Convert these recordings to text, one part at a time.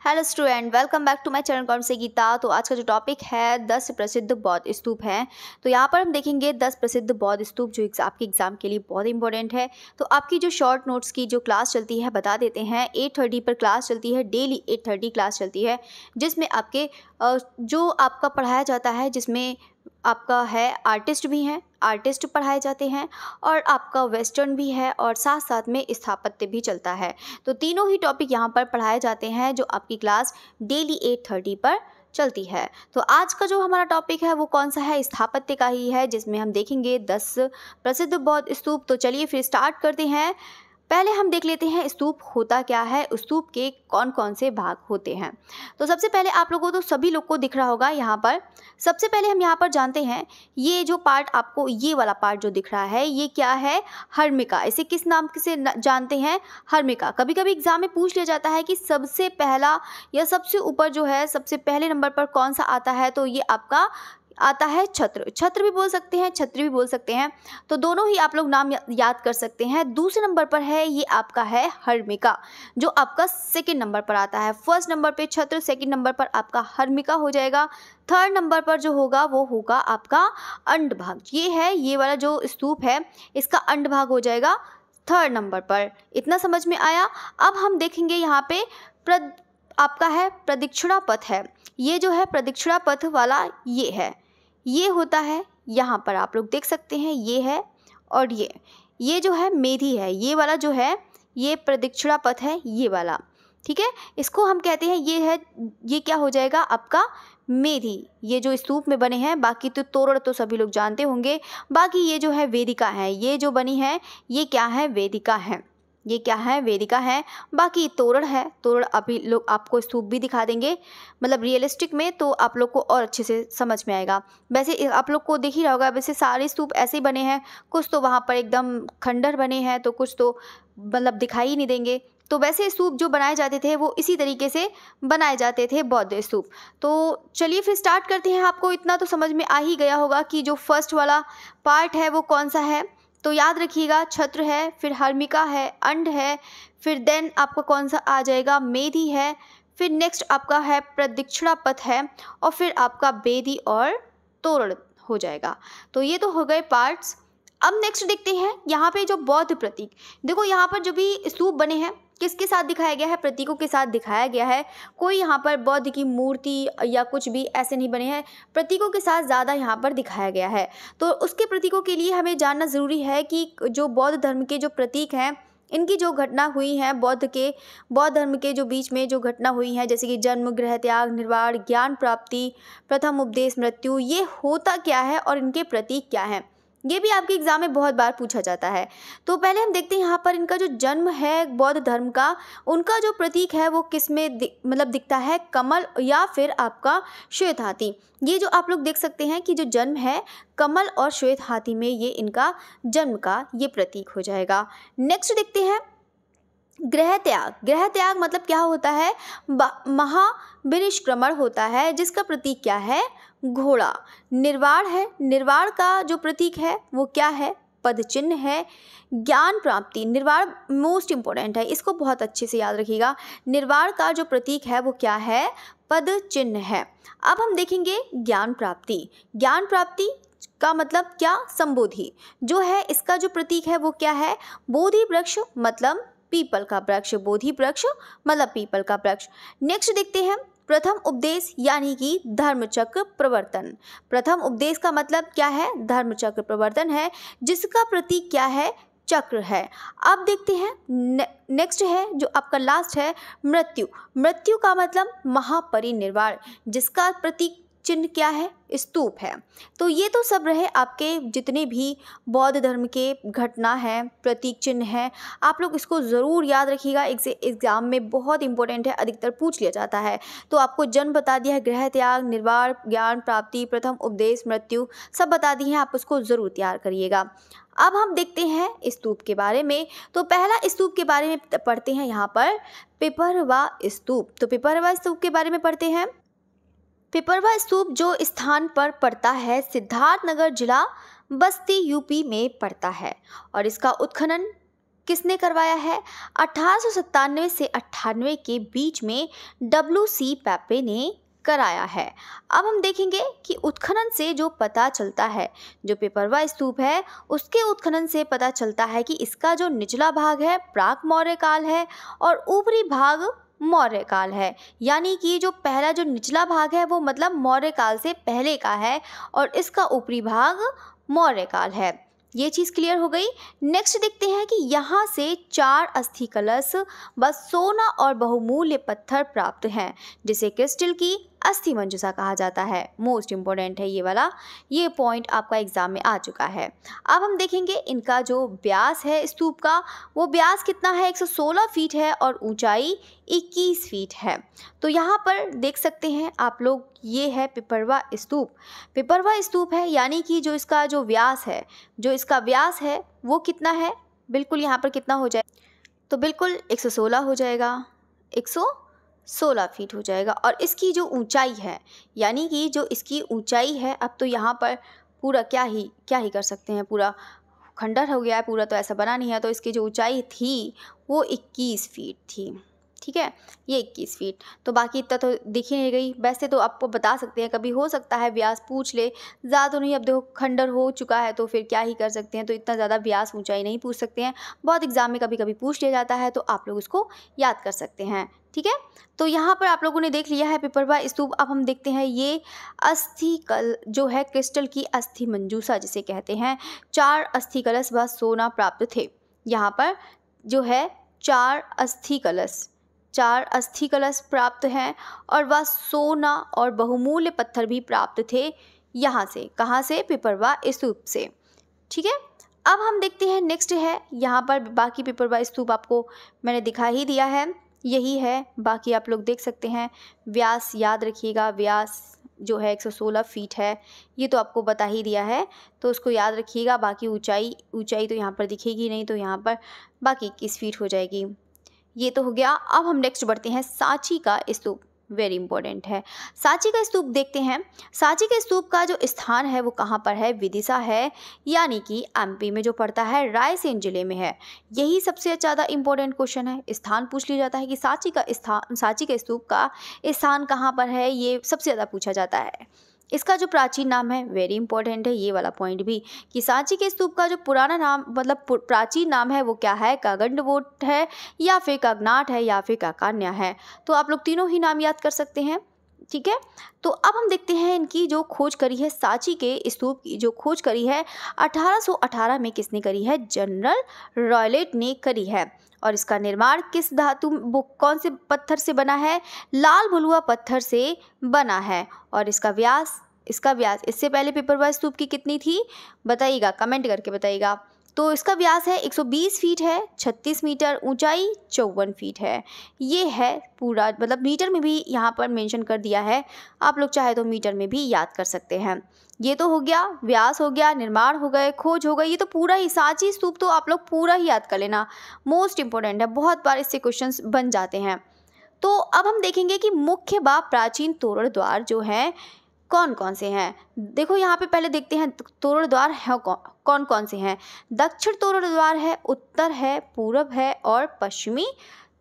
Hello student, welcome back to my channel कौन से गीता। तो आज का जो टॉपिक है 10 प्रसिद्ध बौद्ध स्तूप हैं। तो यहाँ पर हम देखेंगे 10 प्रसिद्ध बौद्ध स्तूप जो आपके एग्जाम के लिए बहुत इंपॉर्टेंट है। तो आपकी जो शॉर्ट नोट्स की जो क्लास चलती है बता देते हैं, 8:30 पर क्लास चलती है, डेली 8:30 क्लास चलती है, जिसमें आपके जो आपका पढ़ाया जाता है, जिसमें आपका है आर्टिस्ट भी हैं, आर्टिस्ट पढ़ाए जाते हैं और आपका वेस्टर्न भी है और साथ साथ में स्थापत्य भी चलता है। तो तीनों ही टॉपिक यहाँ पर पढ़ाए जाते हैं जो आपकी क्लास डेली 8:30 पर चलती है। तो आज का जो हमारा टॉपिक है वो कौन सा है? स्थापत्य का ही है, जिसमें हम देखेंगे 10 प्रसिद्ध बौद्ध स्तूप। तो चलिए फिर स्टार्ट करते हैं। पहले हम देख लेते हैं स्तूप होता क्या है, स्तूप के कौन कौन से भाग होते हैं। तो सबसे पहले आप लोगों को तो सभी लोग को दिख रहा होगा यहाँ पर। सबसे पहले हम यहाँ पर जानते हैं ये जो पार्ट आपको, ये वाला पार्ट जो दिख रहा है, ये क्या है? हर्मिका। इसे किस नाम से जानते हैं? हर्मिका। कभी कभी एग्जाम में पूछ लिया जाता है कि सबसे पहला या सबसे ऊपर जो है, सबसे पहले नंबर पर कौन सा आता है, तो ये आपका आता है छत्र। छत्र भी बोल सकते हैं, छत्री भी बोल सकते हैं, तो दोनों ही आप लोग नाम याद कर सकते हैं। दूसरे नंबर पर है ये आपका है हर्मिका, जो आपका सेकंड नंबर पर आता है। फर्स्ट नंबर पे छत्र, सेकंड नंबर पर आपका हर्मिका हो जाएगा। थर्ड नंबर पर जो होगा वो होगा आपका अंडभाग। ये है, ये वाला जो स्तूप है इसका अंडभाग हो जाएगा थर्ड नंबर पर। इतना समझ में आया? अब हम देखेंगे यहाँ पे आपका है प्रदक्षिणा पथ है। ये जो है प्रदक्षिणा पथ वाला ये है, ये होता है यहाँ पर आप लोग देख सकते हैं, ये है और ये जो है मेधी है, ये वाला जो है ये प्रदक्षिणा पथ है, ये वाला, ठीक है। इसको हम कहते हैं, ये है, ये क्या हो जाएगा आपका मेधी। ये जो स्तूप में बने हैं, बाकी तो तोरण तो सभी लोग जानते होंगे, बाकी ये जो है वेदिका है, ये जो बनी है ये क्या है? वेदिका है। ये क्या है? वेदिका है। बाकी तोरण है, तोरण अभी लोग आपको स्तूप भी दिखा देंगे, मतलब रियलिस्टिक में, तो आप लोग को और अच्छे से समझ में आएगा। वैसे आप लोग को दिख ही रहा होगा, वैसे सारे स्तूप ऐसे बने हैं, कुछ तो वहाँ पर एकदम खंडर बने हैं, तो कुछ तो मतलब दिखाई ही नहीं देंगे। तो वैसे स्तूप जो बनाए जाते थे वो इसी तरीके से बनाए जाते थे, बौद्ध स्तूप। तो चलिए फिर स्टार्ट करते हैं। आपको इतना तो समझ में आ ही गया होगा कि जो फर्स्ट वाला पार्ट है वो कौन सा है। तो याद रखिएगा, छत्र है, फिर हर्मिका है, अंड है, फिर देन आपका कौन सा आ जाएगा? मेधी है, फिर नेक्स्ट आपका है प्रदक्षिणा पथ है, और फिर आपका बेदी और तोरण हो जाएगा। तो ये तो हो गए पार्ट्स। अब नेक्स्ट देखते हैं यहाँ पे जो बौद्ध प्रतीक। देखो यहाँ पर जो भी स्तूप बने हैं किसके साथ दिखाया गया है? प्रतीकों के साथ दिखाया गया है। कोई यहाँ पर बौद्ध की मूर्ति या कुछ भी ऐसे नहीं बने हैं, प्रतीकों के साथ ज़्यादा यहाँ पर दिखाया गया है। तो उसके प्रतीकों के लिए हमें जानना ज़रूरी है कि जो बौद्ध धर्म के जो प्रतीक हैं, इनकी जो घटना हुई है बौद्ध धर्म के जो बीच में जो घटना हुई है, जैसे कि जन्म, गृह त्याग, निर्वाण, ज्ञान प्राप्ति, प्रथम उपदेश, मृत्यु, ये होता क्या है और इनके प्रतीक क्या हैं, ये भी आपके एग्जाम में बहुत बार पूछा जाता है। तो पहले हम देखते हैं यहाँ पर इनका जो जन्म है बौद्ध धर्म का, उनका जो प्रतीक है वो किस में मतलब दिखता है? कमल या फिर आपका श्वेत हाथी। ये जो आप लोग देख सकते हैं कि जो जन्म है कमल और श्वेत हाथी में, ये इनका जन्म का ये प्रतीक हो जाएगा। नेक्स्ट देखते हैं गृह त्याग। गृह त्याग मतलब क्या होता है? महाविनिष्क्रमण होता है, जिसका प्रतीक क्या है? घोड़ा। निर्वाण है, निर्वाण का जो प्रतीक है वो क्या है? पद चिन्ह है। ज्ञान प्राप्ति, निर्वाण मोस्ट इंपॉर्टेंट है, इसको बहुत अच्छे से याद रखिएगा। निर्वाण का जो प्रतीक है वो क्या है? पद चिन्ह है। अब हम देखेंगे ज्ञान प्राप्ति। ज्ञान प्राप्ति का मतलब क्या? संबोधि जो है, इसका जो प्रतीक है वो क्या है? बोधि वृक्ष मतलब पीपल का वृक्ष, बोधि वृक्ष मतलब पीपल का वृक्ष। नेक्स्ट देखते हैं प्रथम उपदेश यानी कि धर्मचक्र प्रवर्तन। प्रथम उपदेश का मतलब क्या है? धर्मचक्र प्रवर्तन है, जिसका प्रतीक क्या है? चक्र है। अब देखते हैं नेक्स्ट है जो आपका लास्ट है मृत्यु। मृत्यु का मतलब महापरिनिर्वाण, जिसका प्रतीक चिन्ह क्या है? स्तूप है। तो ये तो सब रहे आपके जितने भी बौद्ध धर्म के घटना है, प्रतीक चिन्ह है, आप लोग इसको ज़रूर याद रखिएगा। एग्जाम में बहुत इंपॉर्टेंट है, अधिकतर पूछ लिया जाता है। तो आपको जन्म बता दिया है, गृह त्याग, निर्वाण, ज्ञान प्राप्ति, प्रथम उपदेश, मृत्यु, सब बता दी है, आप उसको ज़रूर तैयार करिएगा। अब हम देखते हैं स्तूप के बारे में। तो पहला स्तूप के बारे में पढ़ते हैं यहाँ पर, पिपरवा स्तूप। तो पिपरवा स्तूप के बारे में पढ़ते हैं। पिपरवा स्तूप जो स्थान पर पड़ता है, सिद्धार्थनगर जिला बस्ती यूपी में पड़ता है, और इसका उत्खनन किसने करवाया है? 1897 से 98 के बीच में WC पेपे ने कराया है। अब हम देखेंगे कि उत्खनन से जो पता चलता है, जो पिपरवा स्तूप है उसके उत्खनन से पता चलता है कि इसका जो निचला भाग है प्राक मौर्य काल है और ऊपरी भाग मौर्य काल है। यानी कि जो पहला जो निचला भाग है वो मतलब मौर्य काल से पहले का है और इसका ऊपरी भाग मौर्य काल है। ये चीज़ क्लियर हो गई। नेक्स्ट देखते हैं कि यहाँ से 4 अस्थि कलश व सोना और बहुमूल्य पत्थर प्राप्त हैं, जिसे क्रिस्टल की अस्थि मंजूषा कहा जाता है। मोस्ट इम्पोर्टेंट है ये वाला, ये पॉइंट आपका एग्जाम में आ चुका है। अब हम देखेंगे इनका जो व्यास है स्तूप का, वो व्यास कितना है? 116 फीट है और ऊंचाई 21 फीट है। तो यहाँ पर देख सकते हैं आप लोग, ये है पिपरवा स्तूप। पिपरवा स्तूप है यानी कि जो इसका जो व्यास है, वो कितना है? बिल्कुल यहाँ पर कितना हो जाए? तो बिल्कुल 116 हो जाएगा, 116 फीट हो जाएगा। और इसकी जो ऊंचाई है, यानी कि जो इसकी ऊंचाई है, अब तो यहाँ पर पूरा क्या ही कर सकते हैं, पूरा खंडर हो गया है, पूरा तो ऐसा बना नहीं है। तो इसकी जो ऊंचाई थी वो 21 फीट थी, ठीक है, ये 21 फीट। तो बाकी इतना तो दिख ही नहीं गई। वैसे तो आपको बता सकते हैं, कभी हो सकता है व्यास पूछ ले, ज़्यादा तो नहीं। अब देखो खंडर हो चुका है तो फिर क्या ही कर सकते हैं, तो इतना ज़्यादा व्यास ऊंचाई नहीं पूछ सकते हैं। बहुत एग्जाम में कभी कभी पूछ लिया जाता है, तो आप लोग उसको याद कर सकते हैं, ठीक है। तो यहाँ पर आप लोगों ने देख लिया है पिपरवा स्तूप। अब हम देखते हैं ये अस्थि कल जो है क्रिस्टल की अस्थि मंजूषा जिसे कहते हैं। 4 अस्थि कलश व सोना प्राप्त थे। यहाँ पर जो है 4 अस्थि कलश प्राप्त हैं और वह सोना और बहुमूल्य पत्थर भी प्राप्त थे। यहाँ से कहाँ से? पिपरवा स्तूप से, ठीक है। अब हम देखते हैं नेक्स्ट है, यहाँ पर बाकी पिपरवा स्तूप आपको मैंने दिखा ही दिया है, यही है। बाकी आप लोग देख सकते हैं। व्यास याद रखिएगा, व्यास जो है 116 फीट है, ये तो आपको बता ही दिया है, तो उसको याद रखिएगा। बाकी ऊंचाई तो यहाँ पर दिखेगी नहीं, तो यहाँ पर बाकी 21 फीट हो जाएगी। ये तो हो गया। अब हम नेक्स्ट बढ़ते हैं सांची का स्तूप, वेरी इंपॉर्टेंट है। सांची का स्तूप देखते हैं। सांची के स्तूप का जो स्थान है वो कहाँ पर है? विदिशा है, यानी कि MP में जो पड़ता है, रायसेन जिले में है। यही सबसे ज़्यादा इंपॉर्टेंट क्वेश्चन है। स्थान पूछ लिया जाता है कि सांची के स्तूप का स्थान कहाँ पर है, ये सबसे ज़्यादा पूछा जाता है। इसका जो प्राचीन नाम है, वेरी इंपॉर्टेंट है ये वाला पॉइंट भी, कि सांची के स्तूप का जो पुराना नाम मतलब प्राचीन नाम है वो क्या है? कागंडवोट है, या फिर कागनाट है, या फिर काकान्या है। तो आप लोग तीनों ही नाम याद कर सकते हैं, ठीक है। तो अब हम देखते हैं इनकी जो खोज करी है, सांची के स्तूप की जो खोज करी है 1818 में किसने करी है? जनरल रॉयलेट ने करी है। और इसका निर्माण किस धातु, वो कौन से पत्थर से बना है? लाल भलुआ पत्थर से बना है। और इसका व्यास इससे पहले पिपरवा स्तूप की कितनी थी बताइएगा, कमेंट करके बताइएगा। तो इसका व्यास है 120 फीट है, 36 मीटर, ऊंचाई 54 फीट है। ये है पूरा, मतलब मीटर में भी यहाँ पर मेंशन कर दिया है, आप लोग चाहे तो मीटर में भी याद कर सकते हैं। ये तो हो गया, व्यास हो गया, निर्माण हो गए, खोज हो गई। ये तो पूरा ही सांची स्तूप तो आप लोग पूरा ही याद कर लेना, मोस्ट इंपॉर्टेंट है, बहुत बार इससे क्वेश्चंस बन जाते हैं। तो अब हम देखेंगे कि मुख्य व प्राचीन तोरण द्वार जो हैं कौन कौन से हैं। देखो यहाँ पे पहले देखते हैं तोरण द्वार है कौन कौन से हैं। दक्षिण तोरण द्वार है, उत्तर है, पूर्व है और पश्चिमी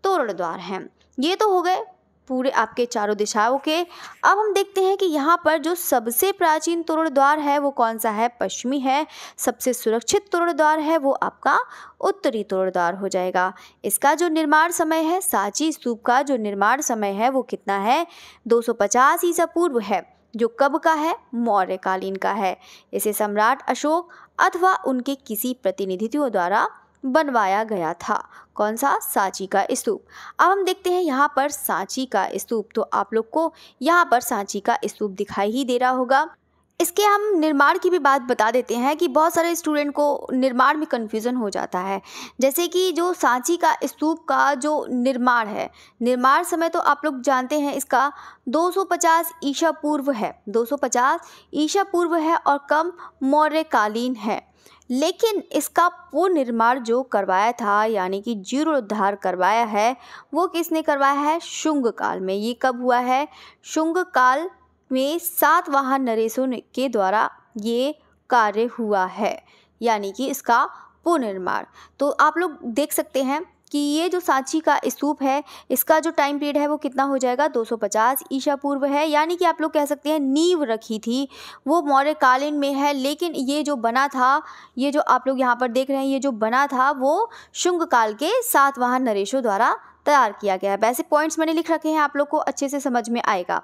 तोरण द्वार हैं। ये तो हो गए पूरे आपके चारों दिशाओं के। अब हम देखते हैं कि यहाँ पर जो सबसे प्राचीन तोरण द्वार है वो कौन सा है? पश्चिमी है। सबसे सुरक्षित तोरण द्वार है वो आपका उत्तरी तोरण द्वार हो जाएगा। इसका जो निर्माण समय है, सांची स्तूप का जो निर्माण समय है वो कितना है? 250 ईसा पूर्व है, जो कब का है? मौर्य कालीन का है। इसे सम्राट अशोक अथवा उनके किसी प्रतिनिधियों द्वारा बनवाया गया था। कौन सा? सांची का स्तूप। अब हम देखते हैं यहाँ पर सांची का स्तूप। तो आप लोग को यहाँ पर सांची का स्तूप दिखाई ही दे रहा होगा। इसके हम निर्माण की भी बात बता देते हैं कि बहुत सारे स्टूडेंट को निर्माण में कन्फ्यूज़न हो जाता है। जैसे कि जो सांची का स्तूप का जो निर्माण है, निर्माण समय तो आप लोग जानते हैं इसका 250 ईसा पूर्व है, 250 ईसा पूर्व है और कम मौर्य कालीन है। लेकिन इसका वो निर्माण जो करवाया था, यानी कि जीर्णोद्धार करवाया है, वो किसने करवाया है? शुंग काल में। ये कब हुआ है? शुंग काल में सातवाहन नरेशों के द्वारा ये कार्य हुआ है, यानी कि इसका पुनर्निर्माण। तो आप लोग देख सकते हैं कि ये जो सांची का स्तूप है इसका जो टाइम पीरियड है वो कितना हो जाएगा, 250 ईसा पूर्व है। यानी कि आप लोग कह सकते हैं नींव रखी थी वो मौर्य कालीन में है, लेकिन ये जो बना था, ये जो आप लोग यहाँ पर देख रहे हैं, ये जो बना था वो शुंग काल के सातवाहन नरेशों द्वारा तैयार किया गया है। वैसे पॉइंट्स मैंने लिख रखे हैं, आप लोग को अच्छे से समझ में आएगा।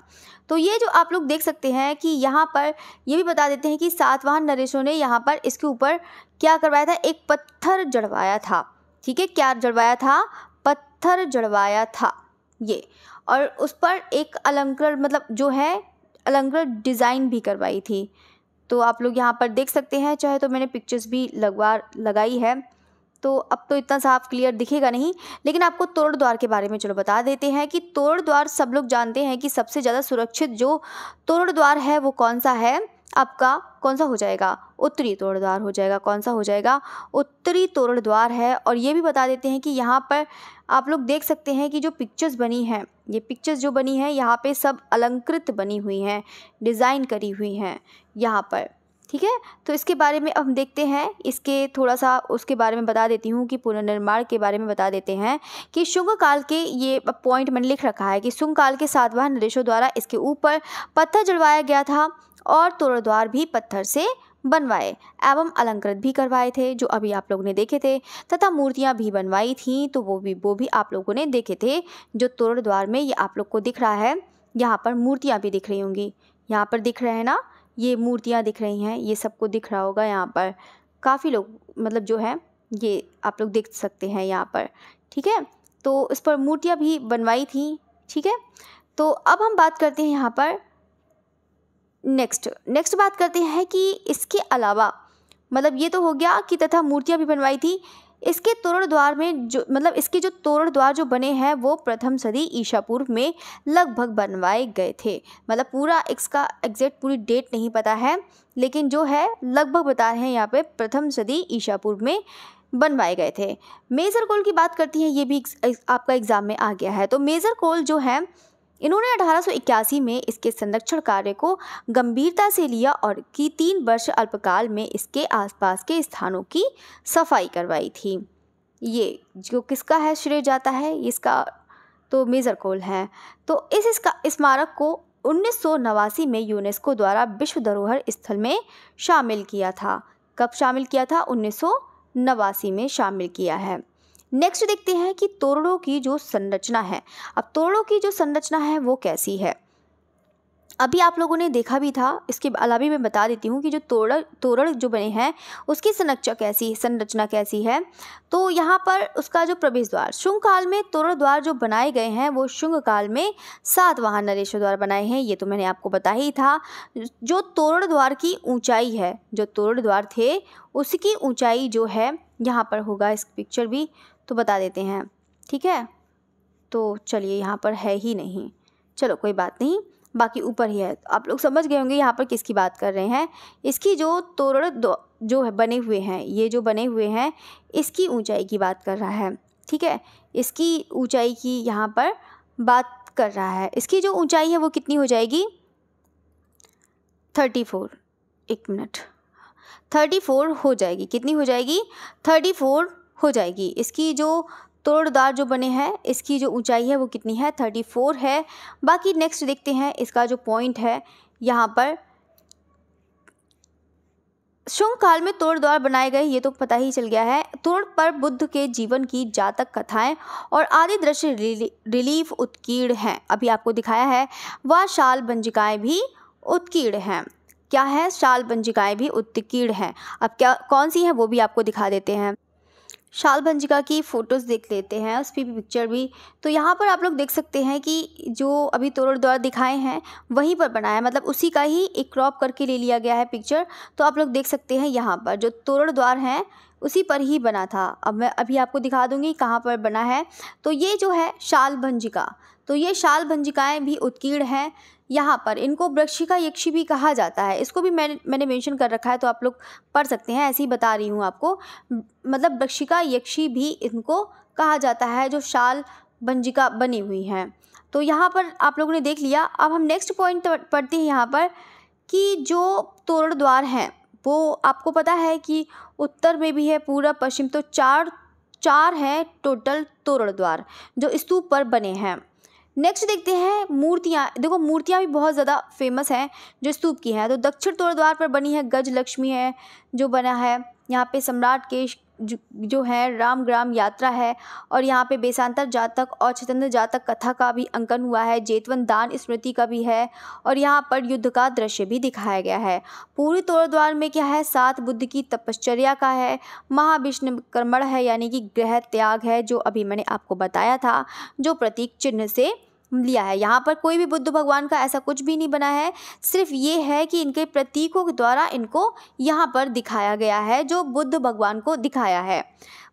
तो ये जो आप लोग देख सकते हैं कि यहाँ पर ये भी बता देते हैं कि सातवाहन नरेशों ने यहाँ पर इसके ऊपर क्या करवाया था, एक पत्थर जड़वाया था। ठीक है, क्या जड़वाया था, पत्थर जड़वाया था ये, और उस पर एक अलंकृत मतलब जो है अलंकृत डिज़ाइन भी करवाई थी। तो आप लोग यहाँ पर देख सकते हैं, चाहे तो मैंने पिक्चर्स भी लगाई है, तो अब तो इतना साफ क्लियर दिखेगा नहीं, लेकिन आपको तोरण द्वार के बारे में चलो बता देते हैं कि तोरण द्वार सब लोग जानते हैं कि सबसे ज़्यादा सुरक्षित जो तोरण द्वार है वो कौन सा है आपका, कौन सा हो जाएगा, उत्तरी तोरण द्वार हो जाएगा। कौन सा हो जाएगा, उत्तरी तोरण द्वार है। और ये भी बता देते हैं कि यहाँ पर आप लोग देख सकते हैं कि जो पिक्चर्स बनी हैं, ये पिक्चर्स जो बनी हैं यहाँ पे सब अलंकृत बनी हुई हैं, डिज़ाइन करी हुई हैं यहाँ पर। ठीक है, तो इसके बारे में अब हम देखते हैं, इसके थोड़ा सा उसके बारे में बता देती हूँ कि पुनर्निर्माण के बारे में बता देते हैं कि शुंग काल के, ये पॉइंट मैंने लिख रखा है कि शुंग काल के सातवाहन नरेशों द्वारा इसके ऊपर पत्थर जड़वाया गया था और तोरण द्वार भी पत्थर से बनवाए एवं अलंकृत भी करवाए थे, जो अभी आप लोगों ने देखे थे, तथा मूर्तियां भी बनवाई थी, तो वो भी आप लोगों ने देखे थे। जो तोरण द्वार में ये आप लोग को दिख रहा है, यहाँ पर मूर्तियां भी दिख रही होंगी, यहाँ पर दिख रहे हैं ना, ये मूर्तियां दिख रही हैं, ये सबको दिख रहा होगा। यहाँ पर काफ़ी लोग मतलब जो है ये आप लोग देख सकते हैं यहाँ पर। ठीक है, तो इस पर मूर्तियां भी बनवाई थी। ठीक है, तो अब हम बात करते हैं यहाँ पर नेक्स्ट बात करते हैं कि इसके अलावा मतलब ये तो हो गया कि तथा मूर्तियां भी बनवाई थी। इसके तोरण द्वार में जो मतलब इसके जो तोरण द्वार जो बने हैं वो प्रथम सदी ईसा पूर्व में लगभग बनवाए गए थे। मतलब पूरा इसका एग्जैक्ट पूरी डेट नहीं पता है, लेकिन जो है लगभग बता रहे हैं यहाँ पे प्रथम सदी ईसा पूर्व में बनवाए गए थे। मेजर कोल की बात करती हैं, ये भी आपका एग्जाम में आ गया है। तो मेजर कोल जो है इन्होंने 1881 में इसके संरक्षण कार्य को गंभीरता से लिया और की 3 वर्ष अल्पकाल में इसके आसपास के स्थानों की सफाई करवाई थी। ये जो किसका है श्रेय जाता है, इसका तो मेजर कोल है। तो इसका स्मारक को 1989 में यूनेस्को द्वारा विश्व धरोहर स्थल में शामिल किया था। कब शामिल किया था, 1989 में शामिल किया है। नेक्स्ट देखते हैं कि तोरणों की जो संरचना है। अब तोरणों की जो संरचना है वो कैसी है, अभी आप लोगों ने देखा भी था, इसके अलावा भी मैं बता देती हूँ कि जो तोरण जो बने हैं उसकी संरचना कैसी है। तो यहाँ पर उसका जो प्रवेश द्वार, शुंग काल में तोरण द्वार जो बनाए गए हैं वो शुंग काल में सातवाहन नरेशों द्वारा बनाए हैं, ये तो मैंने आपको बताया ही था। जो तोरण द्वार की ऊंचाई है, जो तोरण द्वार थे उसकी ऊंचाई जो है यहाँ पर होगा, इस पिक्चर भी तो बता देते हैं। ठीक है, तो चलिए यहाँ पर है ही नहीं, चलो कोई बात नहीं, बाकी ऊपर ही है। आप लोग समझ गए होंगे यहाँ पर किसकी बात कर रहे हैं। इसकी जो तोरण जो है बने हुए हैं, ये जो बने हुए हैं इसकी ऊंचाई की बात कर रहा है। ठीक है, इसकी ऊंचाई की यहाँ पर बात कर रहा है। इसकी जो ऊंचाई है वो कितनी हो जाएगी, 34, एक मिनट, 34 हो जाएगी। कितनी हो जाएगी, 34 हो जाएगी। इसकी जो तोरण द्वार जो बने हैं इसकी जो ऊंचाई है वो कितनी है, 34 है। बाकी नेक्स्ट देखते हैं, इसका जो पॉइंट है यहाँ पर शुंग काल में तोरण द्वार बनाए गए, ये तो पता ही चल गया है। तोरण पर बुद्ध के जीवन की जातक कथाएं और आदि दृश्य रिलीफ उत्कीर्ण हैं, अभी आपको दिखाया है। वह शाल बंजिकाएं भी उत्कीर्ण हैं। क्या है, शाल बंजिकाएं भी उत्कीर्ण हैं। अब क्या कौन सी है वो भी आपको दिखा देते हैं। शाल बंजिका की फ़ोटोज़ देख लेते हैं, उसकी भी पिक्चर भी। तो यहाँ पर आप लोग देख सकते हैं कि जो अभी तोरण द्वार दिखाए हैं वहीं पर बनाया है, मतलब उसी का ही एक क्रॉप करके ले लिया गया है पिक्चर। तो आप लोग देख सकते हैं यहाँ पर जो तोरण द्वार हैं उसी पर ही बना था। अब मैं अभी आपको दिखा दूँगी कहाँ पर बना है। तो ये जो है शाल भंजिका, तो ये शाल भंजिकाएँ भी उत्कीर्ण हैं यहाँ पर। इनको वृक्षिका यक्षी भी कहा जाता है, इसको भी मैंने मेंशन कर रखा है, तो आप लोग पढ़ सकते हैं, ऐसे ही बता रही हूँ आपको। मतलब वृक्षिका यक्षी भी इनको कहा जाता है जो शाल भंजिका बनी हुई हैं। तो यहाँ पर आप लोगों ने देख लिया। अब हम नेक्स्ट पॉइंट पढ़ते हैं यहाँ पर कि जो तोरण द्वार हैं वो आपको पता है कि उत्तर में भी है, पूरब पश्चिम, तो चार हैं टोटल तोरण द्वार जो स्तूप पर बने हैं। नेक्स्ट देखते हैं मूर्तियाँ। देखो मूर्तियाँ भी बहुत ज़्यादा फेमस हैं जो स्तूप की हैं। तो दक्षिण तोरण द्वार पर बनी है गज लक्ष्मी है जो बना है। यहाँ पे सम्राट के जो है रामग्राम यात्रा है, और यहाँ पे बेसांतर जातक और छतंत्र जातक कथा का भी अंकन हुआ है। जेतवन दान स्मृति का भी है, और यहाँ पर युद्ध का दृश्य भी दिखाया गया है। पूरी तोरण द्वार में क्या है, 7 बुद्ध की तपश्चर्या का है, महाविष्णुकर्मण है यानी कि ग्रह त्याग है जो अभी मैंने आपको बताया था, जो प्रतीक चिन्ह से लिया है। यहाँ पर कोई भी बुद्ध भगवान का ऐसा कुछ भी नहीं बना है, सिर्फ ये है कि इनके प्रतीकों के द्वारा इनको यहाँ पर दिखाया गया है जो बुद्ध भगवान को दिखाया है।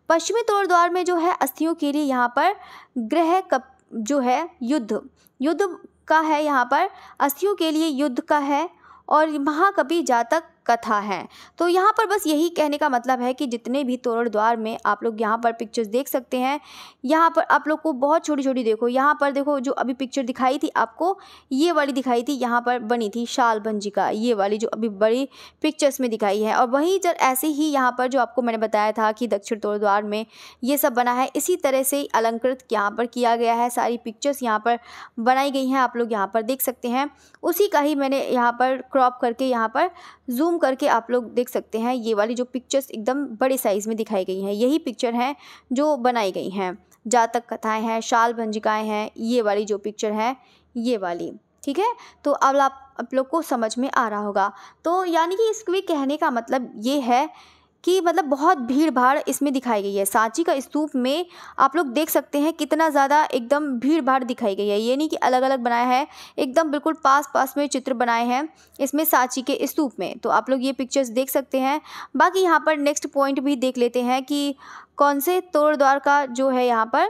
पश्चिमी तोरण द्वार में जो है अस्थियों के लिए यहाँ पर ग्रह कप जो है युद्ध का है, यहाँ पर अस्थियों के लिए युद्ध का है, और महाकवि जातक कथा है। तो यहाँ पर बस यही कहने का मतलब है कि जितने भी तोरण द्वार में आप लोग यहाँ पर पिक्चर्स देख सकते हैं, यहाँ पर आप लोग को बहुत छोटी छोटी देखो, यहाँ पर देखो जो अभी पिक्चर दिखाई थी आपको, ये वाली दिखाई थी, यहाँ पर बनी थी शाल भंजिका, ये वाली जो अभी बड़ी पिक्चर्स में दिखाई है। और वहीं जब ऐसे ही यहाँ पर जो आपको मैंने बताया था कि दक्षिण तोरण द्वार में ये सब बना है, इसी तरह से अलंकृत यहाँ पर किया गया है। सारी पिक्चर्स यहाँ पर बनाई गई हैं, आप लोग यहाँ पर देख सकते हैं। उसी का ही मैंने यहाँ पर क्रॉप करके यहाँ पर जूम करके आप लोग देख सकते हैं। ये वाली जो पिक्चर्स एकदम बड़े साइज़ में दिखाई गई हैं, यही पिक्चर हैं जो बनाई गई हैं। जातक कथाएं हैं, शाल भंजिकाएं हैं, ये वाली जो पिक्चर है ये वाली, ठीक है। तो अब आप लोग को समझ में आ रहा होगा। तो यानी कि इसके कहने का मतलब ये है कि मतलब बहुत भीड़ भाड़ इसमें दिखाई गई है। सांची का स्तूप में आप लोग देख सकते हैं कितना ज़्यादा एकदम भीड़ भाड़ दिखाई गई है। ये नहीं कि अलग अलग बनाया है, एकदम बिल्कुल पास पास में चित्र बनाए हैं इसमें सांची के स्तूप में। तो आप लोग ये पिक्चर्स देख सकते हैं। बाकी यहाँ पर नेक्स्ट पॉइंट भी देख लेते हैं कि कौन से तोरण द्वार का जो है यहाँ पर,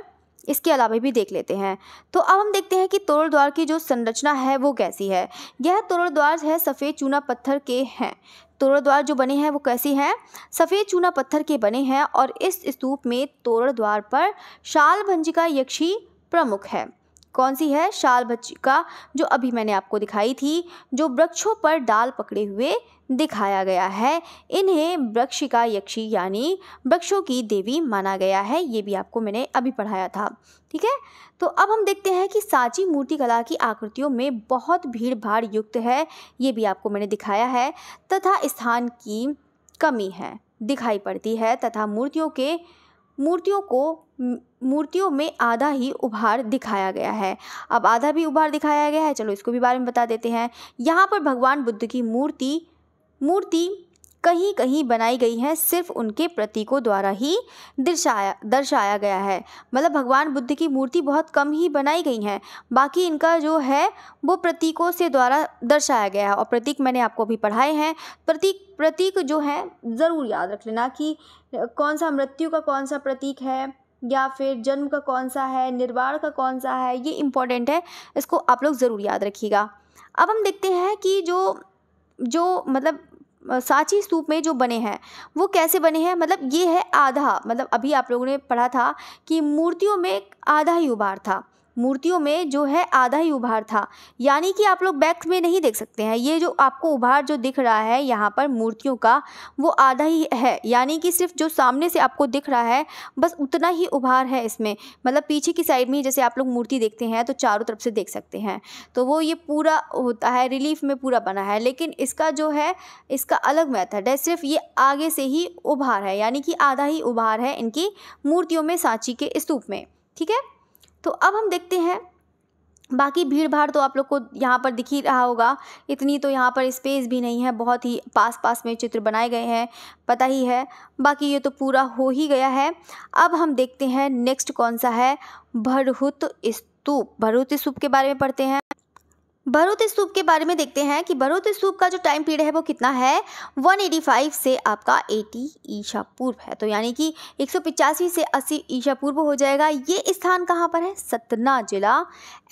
इसके अलावा भी देख लेते हैं। तो अब हम देखते हैं कि तोरण द्वार की जो संरचना है वो कैसी है। यह तोरण द्वार है सफ़ेद चूना पत्थर के हैं। तोरण द्वार जो बने हैं वो कैसी हैं, सफ़ेद चूना पत्थर के बने हैं, और इस स्तूप में तोरण द्वार पर शाल भंजिका यक्षी प्रमुख है। कौन सी है, शाल भंजिका, जो अभी मैंने आपको दिखाई थी, जो वृक्षों पर डाल पकड़े हुए दिखाया गया है। इन्हें वृक्षिका यक्षी यानी वृक्षों की देवी माना गया है। ये भी आपको मैंने अभी पढ़ाया था, ठीक है। तो अब हम देखते हैं कि सांची मूर्तिकला की आकृतियों में बहुत भीड़ भाड़ युक्त है, ये भी आपको मैंने दिखाया है, तथा स्थान की कमी है दिखाई पड़ती है, तथा मूर्तियों में आधा ही उभार दिखाया गया है। अब आधा भी उभार दिखाया गया है, चलो इसको भी बारे में बता देते हैं। यहाँ पर भगवान बुद्ध की मूर्ति कहीं कहीं बनाई गई है, सिर्फ उनके प्रतीकों द्वारा ही दर्शाया गया है। मतलब भगवान बुद्ध की मूर्ति बहुत कम ही बनाई गई हैं, बाकी इनका जो है वो प्रतीकों से द्वारा दर्शाया गया है। और प्रतीक मैंने आपको भी पढ़ाए हैं। प्रतीक जो है ज़रूर याद रख लेना कि कौन सा मृत्यु का कौन सा प्रतीक है, या फिर जन्म का कौन सा है, निर्वाण का कौन सा है, ये इम्पोर्टेंट है, इसको आप लोग ज़रूर याद रखिएगा। अब हम देखते हैं कि जो मतलब सांची स्तूप में जो बने हैं वो कैसे बने हैं। मतलब ये है आधा, मतलब अभी आप लोगों ने पढ़ा था कि मूर्तियों में आधा ही उभार था, मूर्तियों में जो है आधा ही उभार था, यानी कि आप लोग बैक में नहीं देख सकते हैं। ये जो आपको उभार जो दिख रहा है यहाँ पर मूर्तियों का, वो आधा ही है, यानी कि सिर्फ जो सामने से आपको दिख रहा है बस उतना ही उभार है इसमें। मतलब पीछे की साइड में जैसे आप लोग मूर्ति देखते हैं तो चारों तरफ से देख सकते हैं, तो वो ये पूरा होता है, रिलीफ में पूरा बना है। लेकिन इसका जो है इसका अलग मेथड है, सिर्फ ये आगे से ही उभार है, यानी कि आधा ही उभार है इनकी मूर्तियों में सांची के स्तूप में, ठीक है। तो अब हम देखते हैं, बाकी भीड़ भाड़ तो आप लोग को यहाँ पर दिख ही रहा होगा, इतनी तो यहाँ पर स्पेस भी नहीं है, बहुत ही पास में चित्र बनाए गए हैं, पता ही है। बाकी ये तो पूरा हो ही गया है। अब हम देखते हैं नेक्स्ट कौन सा है, भरहुत स्तूप। भरहुत स्तूप के बारे में पढ़ते हैं। भरहुत स्तूप के बारे में देखते हैं कि भरहुत स्तूप का जो टाइम पीरियड है वो कितना है, 185 से आपका 80 ईसा पूर्व है। तो यानी कि 185 से 80 ईसा पूर्व हो जाएगा। ये स्थान कहाँ पर है, सतना जिला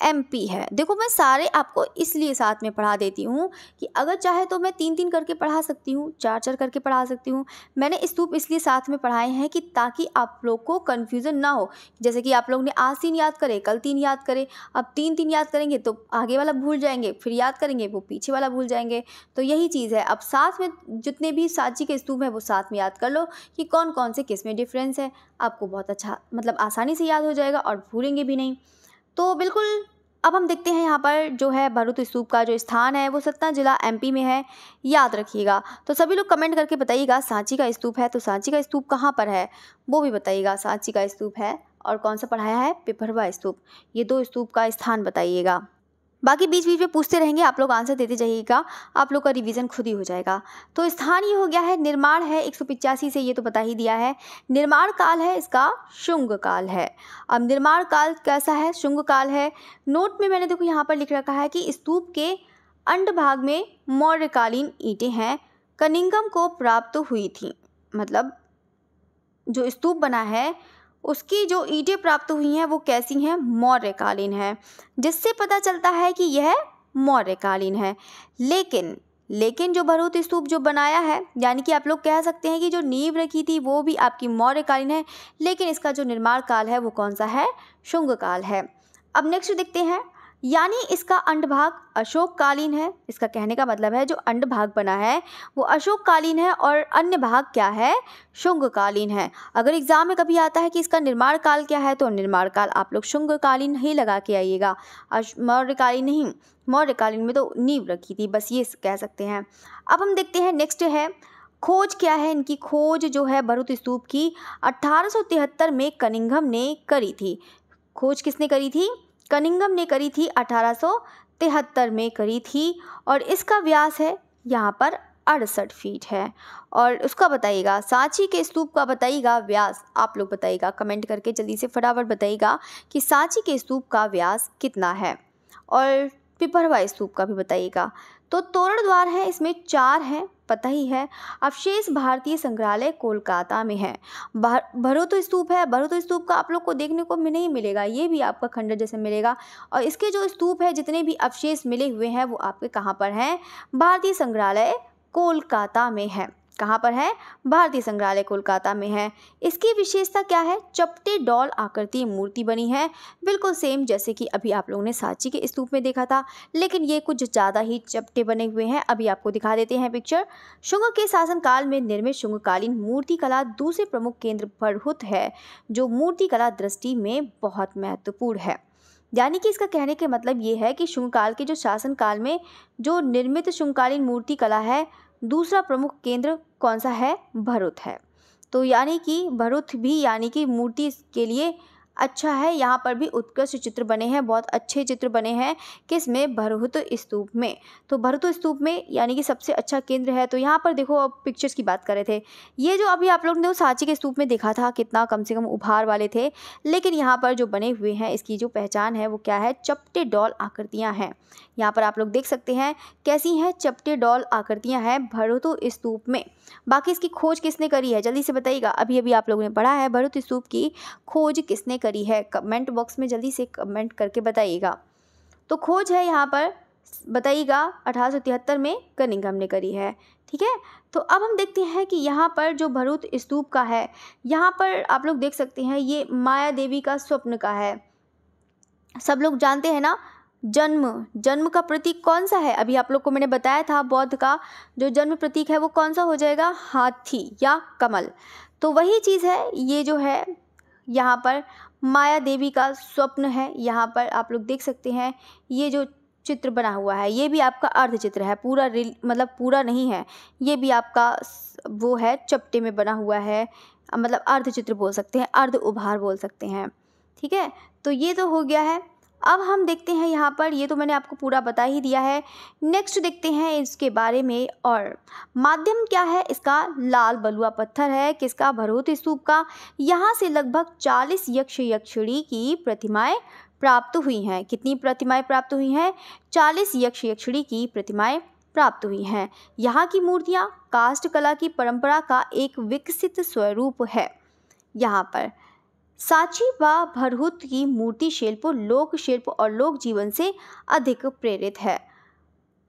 MP है। देखो मैं सारे आपको इसलिए साथ में पढ़ा देती हूँ कि अगर चाहे तो मैं 3-3 करके पढ़ा सकती हूँ, 4-4 करके पढ़ा सकती हूँ। मैंने स्तूप इसलिए साथ में पढ़ाए हैं कि ताकि आप लोग को कन्फ्यूज़न ना हो। जैसे कि आप लोग ने आज 3 याद करे, कल 3 याद करे, अब 3 याद करेंगे तो आगे वाला भूल जाएगा, जाएंगे, फिर याद करेंगे वो पीछे वाला भूल जाएंगे। तो यही चीज़ है, अब साथ में जितने भी सांची के स्तूप हैं वो साथ में याद कर लो कि कौन कौन से किस में डिफरेंस है। आपको बहुत अच्छा मतलब आसानी से याद हो जाएगा और भूलेंगे भी नहीं। तो बिल्कुल अब हम देखते हैं यहाँ पर जो है भरूच स्तूप का जो स्थान है वो सतना जिला एमपी में है, याद रखिएगा। तो सभी लोग कमेंट करके बताइएगा सांची का स्तूप है तो सांची का स्तूप कहाँ पर है वो भी बताइएगा। सांची का स्तूप है और कौन सा पढ़ाया है, पिपरवा स्तूप। ये 2 स्तूप का स्थान बताइएगा। बाकी बीच बीच में पूछते रहेंगे, आप लोग आंसर देते जाइएगा, आप लोग का रिवीजन खुद ही हो जाएगा। तो स्थान ये हो गया है, निर्माण है 185 से, ये तो बता ही दिया है। निर्माण काल है इसका शुंग काल है। अब निर्माण काल कैसा है, शुंग काल है। नोट में मैंने देखो यहाँ पर लिख रखा है कि स्तूप के अंडभाग में मौर्यकालीन ईंटें हैं, कनिंगम को प्राप्त हुई थी। मतलब जो स्तूप बना है उसकी जो ईंटें प्राप्त हुई हैं वो कैसी हैं, मौर्यकालीन है, जिससे पता चलता है कि यह मौर्यकालीन है। लेकिन जो भरूच स्तूप जो बनाया है, यानी कि आप लोग कह सकते हैं कि जो नींव रखी थी वो भी आपकी मौर्यकालीन है, लेकिन इसका जो निर्माण काल है वो कौन सा है, शुंग काल है। अब नेक्स्ट देखते हैं, यानी इसका अंडभाग अशोककालीन है। इसका कहने का मतलब है जो अंडभाग बना है वो अशोककालीन है और अन्य भाग क्या है, शुंगकालीन है। अगर एग्जाम में कभी आता है कि इसका निर्माण काल क्या है तो निर्माण काल आप लोग शुंगकालीन ही लगा के आइएगा, मौर्यकालीन नहीं। मौर्यकालीन में तो नींव रखी थी, बस ये कह सकते हैं। अब हम देखते हैं नेक्स्ट है, खोज क्या है इनकी। खोज जो है भरूच स्तूप की 1873 में कनिंघम ने करी थी। खोज किसने करी थी, कनिंघम ने करी थी, 1873 में करी थी। और इसका व्यास है यहाँ पर 68 फीट है। और उसका बताइएगा, सांची के स्तूप का बताइएगा व्यास, आप लोग बताइएगा कमेंट करके जल्दी से फटाफट बताइएगा कि सांची के स्तूप का व्यास कितना है। और पिपरवा स्तूप का भी बताइएगा। तो तोरण द्वार है, इसमें 4 हैं, पता ही है। अवशेष भारतीय संग्रहालय कोलकाता में है। भरूच स्तूप है, भरूच स्तूप का आप लोग को देखने को नहीं मिलेगा, ये भी आपका खंडर जैसे मिलेगा। और इसके जो स्तूप है, जितने भी अवशेष मिले हुए हैं वो आपके कहाँ पर हैं, भारतीय संग्रहालय कोलकाता में है। कहाँ पर है, भारतीय संग्रहालय कोलकाता में है। इसकी विशेषता क्या है, चपटे डॉल आकृति मूर्ति बनी है, बिल्कुल सेम जैसे कि अभी आप लोगों ने सांची के स्तूप में देखा था, लेकिन ये कुछ ज़्यादा ही चपटे बने हुए हैं। अभी आपको दिखा देते हैं पिक्चर। शुंग के शासनकाल में निर्मित शुंगकालीन मूर्ति कला दूसरे प्रमुख केंद्र भरूच है, जो मूर्ति कला दृष्टि में बहुत महत्वपूर्ण है। यानी कि इसका कहने के मतलब ये है कि शुंग काल के जो शासनकाल में जो निर्मित शुंगकालीन मूर्ति कला है, दूसरा प्रमुख केंद्र कौन सा है, भरूच है। तो यानी कि भरूच भी यानी कि मूर्ति के लिए अच्छा है। यहाँ पर भी उत्कृष्ट चित्र बने हैं, बहुत अच्छे चित्र बने हैं, किस में, भरूच स्तूप में। तो भरूच स्तूप में यानी कि सबसे अच्छा केंद्र है। तो यहाँ पर देखो, अब पिक्चर्स की बात कर रहे थे, ये जो अभी आप लोग ने सांची के स्तूप में देखा था कितना कम से कम उभार वाले थे, लेकिन यहाँ पर जो बने हुए हैं इसकी जो पहचान है वो क्या है, चपटे डॉल आकृतियाँ हैं। यहाँ पर आप लोग देख सकते हैं कैसी हैं, चपटे डॉल आकृतियाँ हैं भरूच स्तूप में। बाकी इसकी खोज किसने करी है, जल्दी से बताइएगा। अभी अभी आप लोगों ने पढ़ा है, भरूच स्तूप की खोज किसने करी है, कमेंट बॉक्स में जल्दी से कमेंट करके बताइएगा। तो खोज है यहाँ पर बताइएगा 1873 में कनिंघम ने करी है। ठीक है, तो अब हम देखते हैं कि यहाँ पर जो भरूच स्तूप का है, यहाँ पर आप लोग देख सकते हैं ये माया देवी का स्वप्न का है। सब लोग जानते हैं ना, जन्म का प्रतीक कौन सा है, अभी आप लोग को मैंने बताया था, बौद्ध का जो जन्म प्रतीक है वो कौन सा हो जाएगा, हाथी या कमल। तो वही चीज़ है, ये जो है यहाँ पर माया देवी का स्वप्न है। यहाँ पर आप लोग देख सकते हैं ये जो चित्र बना हुआ है ये भी आपका अर्ध चित्र है, पूरा मतलब पूरा नहीं है, ये भी आपका वो है, चपटे में बना हुआ है, मतलब अर्ध चित्र बोल सकते हैं, अर्ध उभार बोल सकते हैं। ठीक है, तो ये तो हो गया है। अब हम देखते हैं यहाँ पर, ये तो मैंने आपको पूरा बता ही दिया है। नेक्स्ट देखते हैं इसके बारे में। और माध्यम क्या है इसका, लाल बलुआ पत्थर है, किसका, भरूच स्तूप का। यहाँ से लगभग 40 यक्ष यक्षिणी की प्रतिमाएं प्राप्त हुई हैं। कितनी प्रतिमाएं प्राप्त हुई हैं, 40 यक्ष यक्षिणी की प्रतिमाएं प्राप्त हुई हैं। यहाँ की मूर्तियाँ काष्ठ कला की परंपरा का एक विकसित स्वरूप है। यहाँ पर सांची व भरूच की मूर्ति शिल्प लोक शिल्प और लोक जीवन से अधिक प्रेरित है।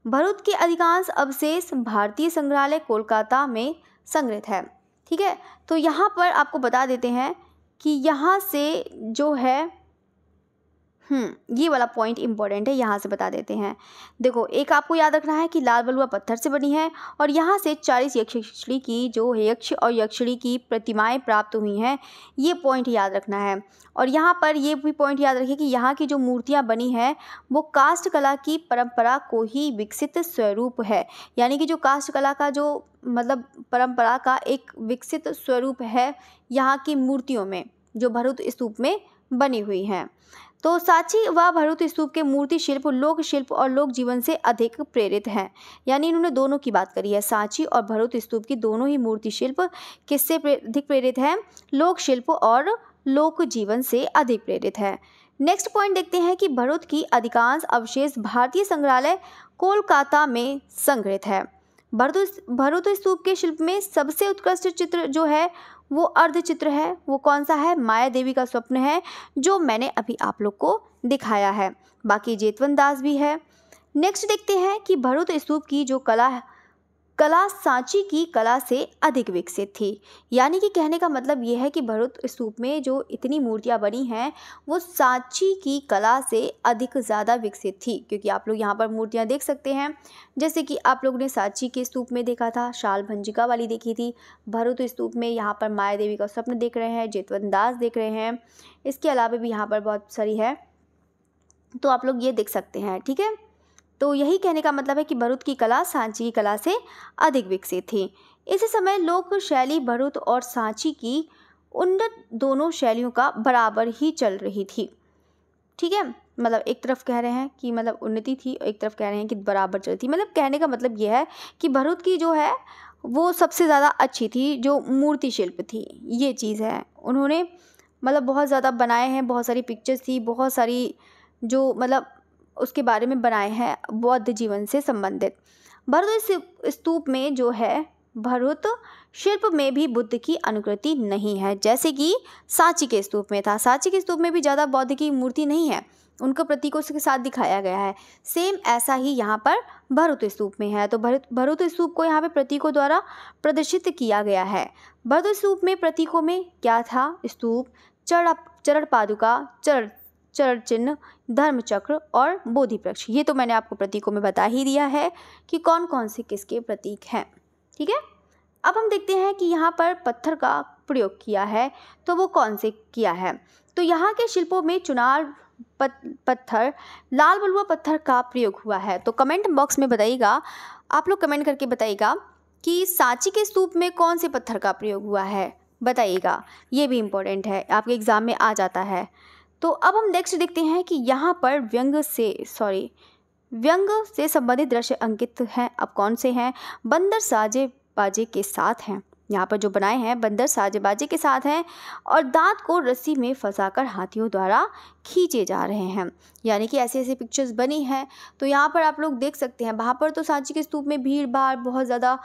भरूच के अधिकांश अवशेष भारतीय संग्रहालय कोलकाता में संग्रहित है। ठीक है, तो यहाँ पर आपको बता देते हैं कि यहाँ से जो है ये वाला पॉइंट इंपॉर्टेंट है, यहाँ से बता देते हैं। देखो, एक आपको याद रखना है कि लाल बलुआ पत्थर से बनी है और यहाँ से 40 यक्षिणी की जो यक्ष और यक्षिणी की प्रतिमाएं प्राप्त हुई हैं, ये पॉइंट याद रखना है। और यहाँ पर ये भी पॉइंट याद रखिए कि यहाँ की जो मूर्तियाँ बनी हैं वो काष्ठ कला की परंपरा को ही विकसित स्वरूप है, यानी कि जो काष्ठ कला का जो मतलब परंपरा का एक विकसित स्वरूप है यहाँ की मूर्तियों में जो भरूच स्तूप में बनी हुई हैं। तो सांची व भरूच स्तूप के मूर्ति शिल्प लोक शिल्प और लोक जीवन से अधिक प्रेरित हैं, यानी इन्होंने दोनों की बात करी है। सांची और भरूच स्तूप की दोनों ही मूर्ति शिल्प किससे अधिक प्रेरित हैं? लोक शिल्प और लोक जीवन से अधिक प्रेरित है। नेक्स्ट पॉइंट देखते हैं कि भरूच की अधिकांश अवशेष भारतीय संग्रहालय कोलकाता में संग्रहित है। भरूच स्तूप के शिल्प में सबसे उत्कृष्ट चित्र जो है वो अर्धचित्र है। वो कौन सा है? माया देवी का स्वप्न है, जो मैंने अभी आप लोग को दिखाया है। बाकी जेतवन दास भी है। नेक्स्ट देखते हैं कि भरूच स्तूप की जो कला सांची की कला से अधिक विकसित थी, यानी कि कहने का मतलब ये है कि भरूच स्तूप में जो इतनी मूर्तियाँ बनी हैं वो सांची की कला से अधिक ज़्यादा विकसित थी, क्योंकि आप लोग यहाँ पर मूर्तियाँ देख सकते हैं। जैसे कि आप लोगों ने सांची के स्तूप में देखा था, शाल भंजिका वाली देखी थी। भरूच स्तूप में यहाँ पर माया देवी का स्वप्न देख रहे हैं, जेतवन दास देख रहे हैं। इसके अलावा भी यहाँ पर बहुत सारी है, तो आप लोग ये देख सकते हैं। ठीक है, तो यही कहने का मतलब है कि भरूच की कला सांची की कला से अधिक विकसित थी। इस समय लोक शैली भरूच और सांची की उन्नत दोनों शैलियों का बराबर ही चल रही थी। ठीक है, मतलब एक तरफ कह रहे हैं कि मतलब उन्नति थी, एक तरफ कह रहे हैं कि बराबर चल रही थी। मतलब कहने का मतलब यह है कि भरूच की जो है वो सबसे ज़्यादा अच्छी थी, जो मूर्ति शिल्प थी, ये चीज़ है। उन्होंने मतलब बहुत ज़्यादा बनाए हैं, बहुत सारी पिक्चर्स थी, बहुत सारी जो मतलब उसके बारे में बनाए हैं बौद्ध जीवन से संबंधित। भरूच स्तूप में जो है भरूच शिल्प में भी बुद्ध की अनुकृति नहीं है, जैसे कि सांची के स्तूप में था। सांची के स्तूप में भी ज़्यादा बौद्ध की मूर्ति नहीं है, उनको प्रतीकों के साथ दिखाया गया है। सेम ऐसा ही यहाँ पर भरूच स्तूप में है। तो भरूच स्तूप को यहाँ पे प्रतीकों द्वारा प्रदर्शित किया गया है। भरूच स्तूप में प्रतीकों में क्या था? स्तूप, चरण पादुका, चरण चिन्ह, धर्म चक्र और बोधि वृक्ष। ये तो मैंने आपको प्रतीकों में बता ही दिया है कि कौन कौन से किसके प्रतीक हैं। ठीक है, अब हम देखते हैं कि यहाँ पर पत्थर का प्रयोग किया है, तो वो कौन से किया है। तो यहाँ के शिल्पों में चुनार पत्थर, लाल बलुआ पत्थर का प्रयोग हुआ है। तो कमेंट बॉक्स में बताइएगा, आप लोग कमेंट करके बताइएगा कि सांची के स्तूप में कौन से पत्थर का प्रयोग हुआ है, बताइएगा। ये भी इम्पोर्टेंट है, आपके एग्ज़ाम में आ जाता है। तो अब हम नेक्स्ट देखते हैं कि यहाँ पर व्यंग से संबंधित दृश्य अंकित हैं। अब कौन से हैं? बंदर साजे बाजे के साथ हैं। यहाँ पर जो बनाए हैं बंदर साजे बाजे के साथ हैं और दांत को रस्सी में फंसाकर हाथियों द्वारा खींचे जा रहे हैं, यानी कि ऐसे ऐसे पिक्चर्स बनी हैं। तो यहाँ पर आप लोग देख सकते हैं, वहाँ पर तो सांची के स्तूप में भीड़ भाड़ बहुत ज़्यादा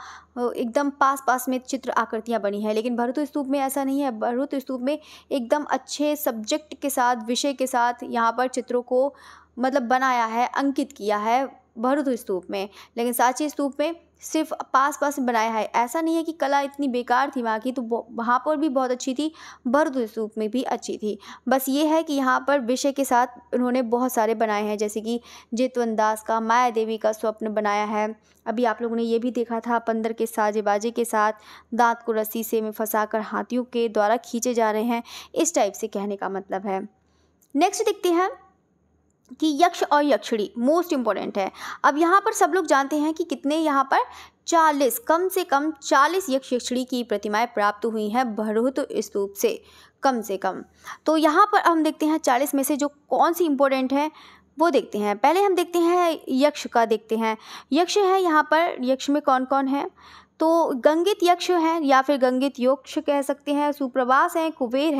एकदम पास में चित्र आकृतियाँ बनी हैं, लेकिन भरूच स्तूप में ऐसा नहीं है। भरूच स्तूप में एकदम अच्छे सब्जेक्ट के साथ, विषय के साथ यहाँ पर चित्रों को मतलब बनाया है, अंकित किया है भरूच स्तूप में। लेकिन सांची स्तूप में सिर्फ पास में बनाया है। ऐसा नहीं है कि कला इतनी बेकार थी वहाँ की, तो वहाँ पर भी बहुत अच्छी थी, भरूच स्तूप में भी अच्छी थी। बस ये है कि यहाँ पर विषय के साथ उन्होंने बहुत सारे बनाए हैं, जैसे कि जेतवन दास का माया देवी का स्वप्न बनाया है। अभी आप लोगों ने ये भी देखा था, बंदर के साजे बाजे के साथ दांत को रस्सी से में फंसाकर हाथियों के द्वारा खींचे जा रहे हैं, इस टाइप से कहने का मतलब है। नेक्स्ट देखते हैं कि यक्ष और यक्षिणी मोस्ट इम्पॉर्टेंट है। अब यहाँ पर सब लोग जानते हैं कि कितने यहाँ पर 40, कम से कम 40 यक्ष यक्षिणी की प्रतिमाएं प्राप्त हुई हैं भरूच स्तूप से, कम से कम। तो यहाँ पर हम देखते हैं 40 में से जो कौन सी इम्पोर्टेंट है वो देखते हैं। पहले हम देखते हैं यक्ष का, देखते हैं यक्ष है यहाँ पर। यक्ष में कौन कौन है? तो गंगित यक्ष हैं या फिर गंगित यक्ष कह सकते हैं, सुप्रभास हैं, कुबेर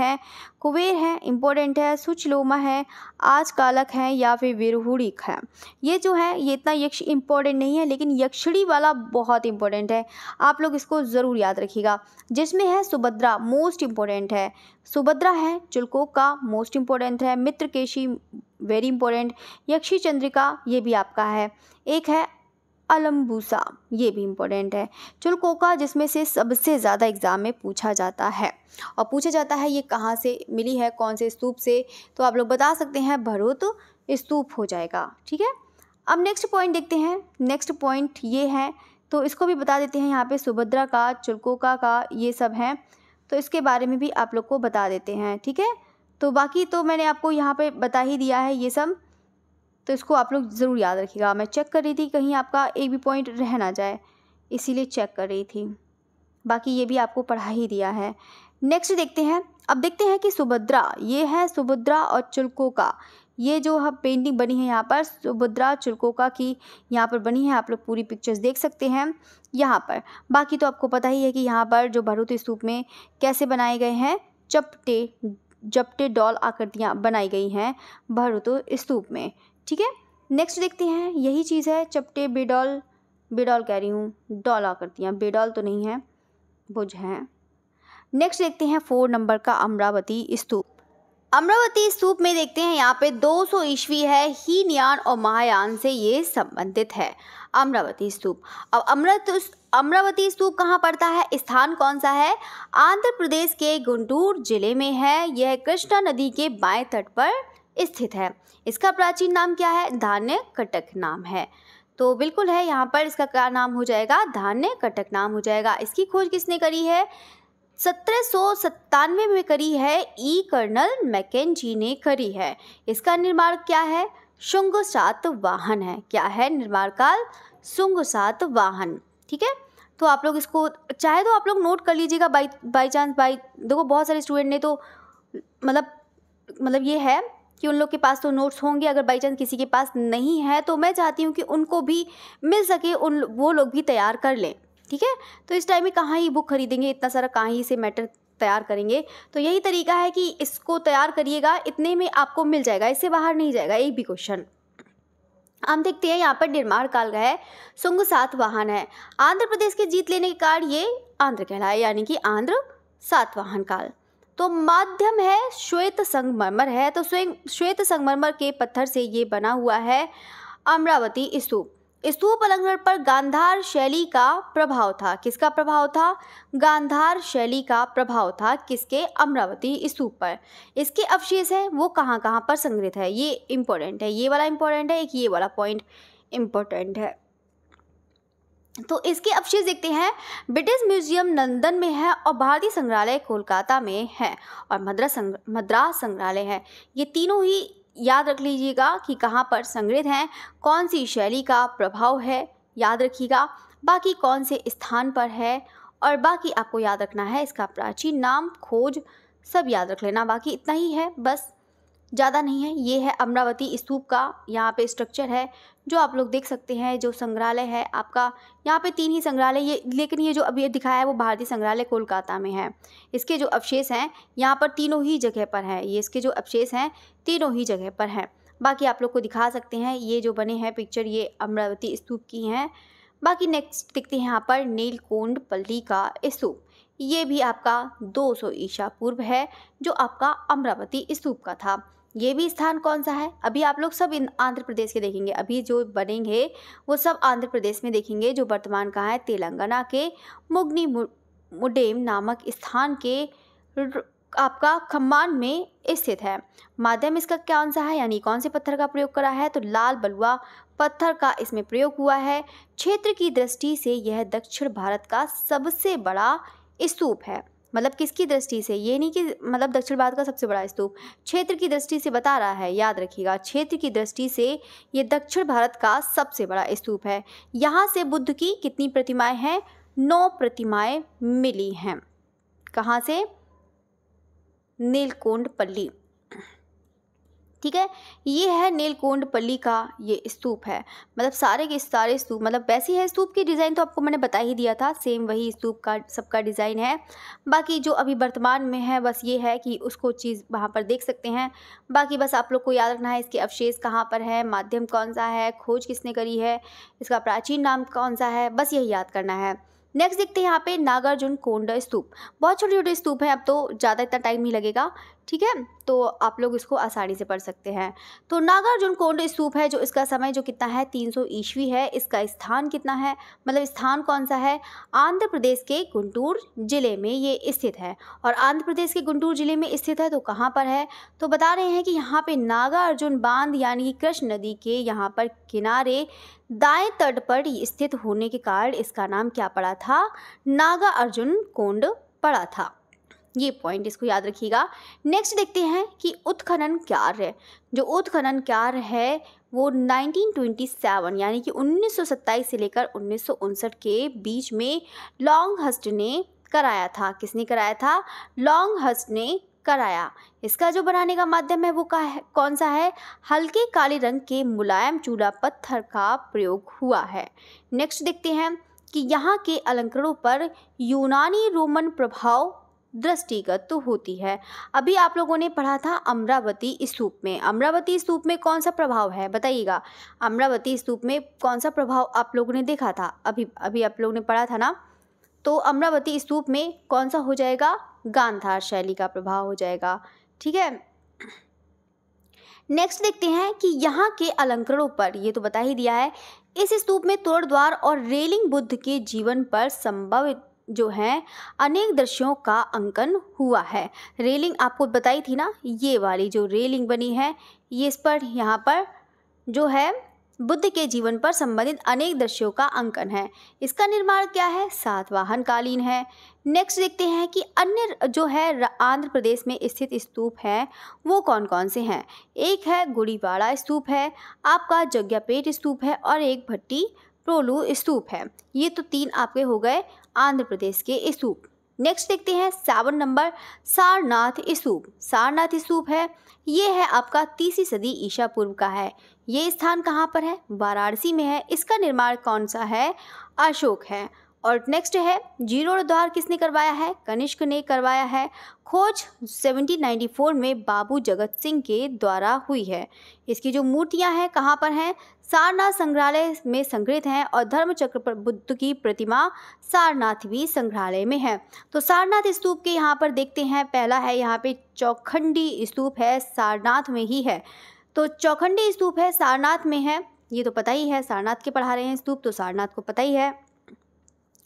हैं इम्पोर्टेंट है, सुचलोमा है, आज कालक हैं या फिर वीरहुड़िक है। ये जो है ये इतना यक्ष इम्पोर्टेंट नहीं है, लेकिन यक्षिणी वाला बहुत इम्पोर्टेंट है, आप लोग इसको ज़रूर याद रखिएगा। जिसमें है सुभद्रा, मोस्ट इम्पोर्टेंट है, सुभद्रा है। चिलकोका मोस्ट इम्पोर्टेंट है। मित्रकेशी वेरी इंपॉर्टेंट। यक्षी चंद्रिका ये भी आपका है। एक है अलम्बूसा, ये भी इम्पोर्टेंट है। चिलकोका, जिसमें से सबसे ज़्यादा एग्ज़ाम में पूछा जाता है, और पूछा जाता है ये कहाँ से मिली है, कौन से स्तूप से, तो आप लोग बता सकते हैं भरूच स्तूप हो जाएगा। ठीक है, अब नेक्स्ट पॉइंट देखते हैं। नेक्स्ट पॉइंट ये है, तो इसको भी बता देते हैं। यहाँ पे सुभद्रा का, चिलकोका का, ये सब हैं, तो इसके बारे में भी आप लोग को बता देते हैं। ठीक है, तो बाकी तो मैंने आपको यहाँ पे बता ही दिया है ये सब, तो इसको आप लोग ज़रूर याद रखिएगा। मैं चेक कर रही थी कहीं आपका एक भी पॉइंट रह ना जाए, इसीलिए चेक कर रही थी। बाकी ये भी आपको पढ़ा ही दिया है। नेक्स्ट देखते हैं। अब देखते हैं कि सुभद्रा, ये है सुभद्रा और चिलकोका, ये जो हम पेंटिंग बनी है यहाँ पर सुभद्रा चिलकोका की यहाँ पर बनी है। आप लोग पूरी पिक्चर्स देख सकते हैं यहाँ पर। बाकी तो आपको पता ही है कि यहाँ पर जो भरूच स्तूप में कैसे बनाए गए हैं, चपटे डॉल आकृतियाँ बनाई गई हैं भरूच स्तूप में। ठीक है, नेक्स्ट देखते हैं। यही चीज़ है, चपटे बेडॉल कह रही हूँ, डॉल आकृतियाँ, बेडॉल तो नहीं है, भुज हैं। नेक्स्ट देखते हैं 4 नंबर का अमरावती स्तूप। अमरावती स्तूप में देखते हैं यहाँ पे 200 ईस्वी है, हीनयान और महायान से ये संबंधित है अमरावती स्तूप। अब अमरावती स्तूप कहाँ पड़ता है, स्थान कौन सा है, आंध्र प्रदेश के गुंटूर जिले में है। यह कृष्णा नदी के बाएं तट पर स्थित है। इसका प्राचीन नाम क्या है, धान्य कटक नाम है। तो बिल्कुल है, यहाँ पर इसका क्या नाम हो जाएगा, धान्य कटक नाम हो जाएगा। इसकी खोज किसने करी है, 1797 में करी है, कर्नल मैकेंजी ने करी है। इसका निर्माण क्या है, शुंग सातवाहन है। क्या है निर्माण काल, शुंग सातवाहन। ठीक है, तो आप लोग इसको चाहे तो आप लोग नोट कर लीजिएगा बाई चांस। देखो बहुत सारे स्टूडेंट ने तो मतलब ये है कि उन लोग के पास तो नोट्स होंगे, अगर बाई चांस किसी के पास नहीं है तो मैं चाहती हूँ कि उनको भी मिल सके, वो लोग भी तैयार कर लें। ठीक है, तो इस टाइम में कहाँ ही बुक खरीदेंगे, इतना सारा कहाँ ही से मैटर तैयार करेंगे। तो यही तरीका है कि इसको तैयार करिएगा, इतने में आपको मिल जाएगा, इससे बाहर नहीं जाएगा एक भी क्वेश्चन। हम देखते हैं यहाँ पर निर्माण काल का है, शुंग सातवाहन है। आंध्र प्रदेश के जीत लेने के कारण ये आंध्र कहलाया, यानी कि आंध्र सातवाहन काल। तो माध्यम है श्वेत संगमरमर है, तो श्वेत संगमरमर के पत्थर से ये बना हुआ है अमरावती स्तूप। स्तूप अलंकरण पर गांधार शैली का प्रभाव था। किसका प्रभाव था, गांधार शैली का प्रभाव था किसके, अमरावती स्तूप पर। इसके अवशेष हैं वो कहाँ कहाँ पर संग्रहित है, ये इंपॉर्टेंट है, ये वाला इंपॉर्टेंट है, एक ये वाला पॉइंट इंपॉर्टेंट है। तो इसके अवशेष देखते हैं, ब्रिटिश म्यूजियम लंदन में है, और भारतीय संग्रहालय कोलकाता में है, और मद्रास संग्रहालय है। ये तीनों ही याद रख लीजिएगा कि कहाँ पर संग्रहित हैं, कौन सी शैली का प्रभाव है याद रखिएगा, बाकी कौन से स्थान पर है, और बाकी आपको याद रखना है इसका प्राचीन नाम, खोज सब याद रख लेना। बाकी इतना ही है, बस ज़्यादा नहीं है। ये है अमरावती स्तूप का यहाँ पे स्ट्रक्चर है, जो आप लोग देख सकते हैं। जो संग्रहालय है आपका, यहाँ पे 3 ही संग्रहालय, ये लेकिन ये जो अभी दिखाया है वो भारतीय संग्रहालय कोलकाता में है। इसके जो अवशेष हैं यहाँ पर तीनों ही जगह पर हैं, ये इसके जो अवशेष हैं तीनों ही जगह पर हैं। बाकी आप लोग को दिखा सकते हैं, ये जो बने हैं पिक्चर ये अमरावती स्तूप की हैं। बाकी नेक्स्ट देखते हैं यहाँ पर नीलकोंडपल्ली का स्तूप। ये भी आपका 200 ईसा पूर्व है, जो आपका अमरावती स्तूप का था। ये भी स्थान कौन सा है, अभी आप लोग सब इन आंध्र प्रदेश के देखेंगे, अभी जो बनेंगे वो सब आंध्र प्रदेश में देखेंगे, जो वर्तमान कहाँ है, तेलंगाना के मुगनी मुडेम नामक स्थान के आपका खम्मान में स्थित है। माध्यम इसका कौन सा है, यानी कौन से पत्थर का प्रयोग करा है, तो लाल बलुआ पत्थर का इसमें प्रयोग हुआ है। क्षेत्र की दृष्टि से यह दक्षिण भारत का सबसे बड़ा स्तूप है। मतलब किसकी दृष्टि से, ये नहीं कि मतलब दक्षिण भारत का सबसे बड़ा स्तूप, क्षेत्र की दृष्टि से बता रहा है, याद रखिएगा, क्षेत्र की दृष्टि से ये दक्षिण भारत का सबसे बड़ा स्तूप है। यहाँ से बुद्ध की कितनी प्रतिमाएं हैं, 9 प्रतिमाएं मिली हैं। कहाँ से, नीलकोंडपल्ली। ठीक है, ये है नीलकोंडपल्ली का ये स्तूप है। मतलब सारे के सारे स्तूप, मतलब वैसी है स्तूप की डिज़ाइन तो आपको मैंने बता ही दिया था, सेम वही स्तूप का सबका डिज़ाइन है। बाकी जो अभी वर्तमान में है बस ये है कि उसको चीज़ वहाँ पर देख सकते हैं। बाकी बस आप लोग को याद रखना है इसके अवशेष कहाँ पर है, माध्यम कौन सा है, खोज किसने करी है, इसका प्राचीन नाम कौन सा है, बस यही याद करना है। नेक्स्ट देखते हैं यहाँ पे नागार्जुन कोंड स्तूप। बहुत छोटे छोटे स्तूप हैं, अब तो ज़्यादा इतना टाइम नहीं लगेगा। ठीक है, तो आप लोग इसको आसानी से पढ़ सकते हैं। तो नागार्जुन कोंड स्तूप है जो इसका समय जो कितना है 300 ईस्वी है। इसका स्थान कितना है, मतलब स्थान कौन सा है, आंध्र प्रदेश के गुंटूर जिले में ये स्थित है। और आंध्र प्रदेश के गुंटूर जिले में स्थित है तो कहाँ पर है, तो बता रहे हैं कि यहाँ पे नागार्जुन बांध यानी कि कृष्ण नदी के यहाँ पर किनारे दाएं तट पर स्थित होने के कारण इसका नाम क्या पड़ा था, नागार्जुन कोंड पड़ा था। ये पॉइंट इसको याद रखिएगा। नेक्स्ट देखते हैं कि उत्खनन कार्य, जो उत्खनन कार्य है वो 1927 यानी कि 1927 से लेकर 1959 के बीच में लॉन्गहस्ट ने कराया था। किसने कराया था, लॉन्गहस्ट ने कराया। इसका जो बनाने का माध्यम है वो कौन सा है, हल्के काले रंग के मुलायम चूड़ा पत्थर का प्रयोग हुआ है। नेक्स्ट देखते हैं कि यहाँ के अलंकरणों पर यूनानी रोमन प्रभाव दृष्टिगत तो होती है। अभी आप लोगों ने पढ़ा था अमरावती स्तूप में, अमरावती स्तूप में कौन सा प्रभाव है बताइएगा, अमरावती स्तूप में कौन सा प्रभाव आप लोगों ने देखा था, अभी आप लोगों ने पढ़ा था ना। तो अमरावती स्तूप में कौन सा हो जाएगा, गांधार शैली का प्रभाव हो जाएगा। ठीक है, नेक्स्ट देखते हैं कि यहाँ के अलंकरणों पर, ये तो बता ही दिया है, इस स्तूप में तोड़ द्वार और रेलिंग बुद्ध के जीवन पर संभवित जो है अनेक दृश्यों का अंकन हुआ है। रेलिंग आपको बताई थी ना, ये वाली जो रेलिंग बनी है ये इस पर यहाँ पर जो है बुद्ध के जीवन पर संबंधित अनेक दृश्यों का अंकन है। इसका निर्माण क्या है, सातवाहन कालीन है। नेक्स्ट देखते हैं कि अन्य जो है आंध्र प्रदेश में स्थित स्तूप हैं वो कौन कौन से हैं। एक है गुड़ीवाड़ा स्तूप है, आपका जग्यापेट स्तूप है और एक भट्टी प्रोलू स्तूप है। ये तो 3 आपके हो गए आंध्र प्रदेश के स्तूप। नेक्स्ट देखते हैं 7 नंबर सारनाथ स्तूप। सारनाथ स्तूप है, ये है आपका 3वीं सदी ईसा पूर्व का है। ये स्थान कहाँ पर है, वाराणसी में है। इसका निर्माण कौन सा है, अशोक है। और नेक्स्ट है जीर्णोद्धार किसने करवाया है, कनिष्क ने करवाया है। खोज 1794 में बाबू जगत सिंह के द्वारा हुई है। इसकी जो मूर्तियां हैं कहाँ पर हैं, सारनाथ संग्रहालय में संग्रहित हैं और धर्मचक्र पर बुद्ध की प्रतिमा सारनाथ भी संग्रहालय में है। तो सारनाथ स्तूप के यहाँ पर देखते हैं, पहला है यहाँ पे चौखंडी स्तूप है, सारनाथ में ही है। तो चौखंडी स्तूप है, सारनाथ में है, ये तो पता ही है, सारनाथ के पढ़ा रहे हैं स्तूप तो सारनाथ को पता ही है।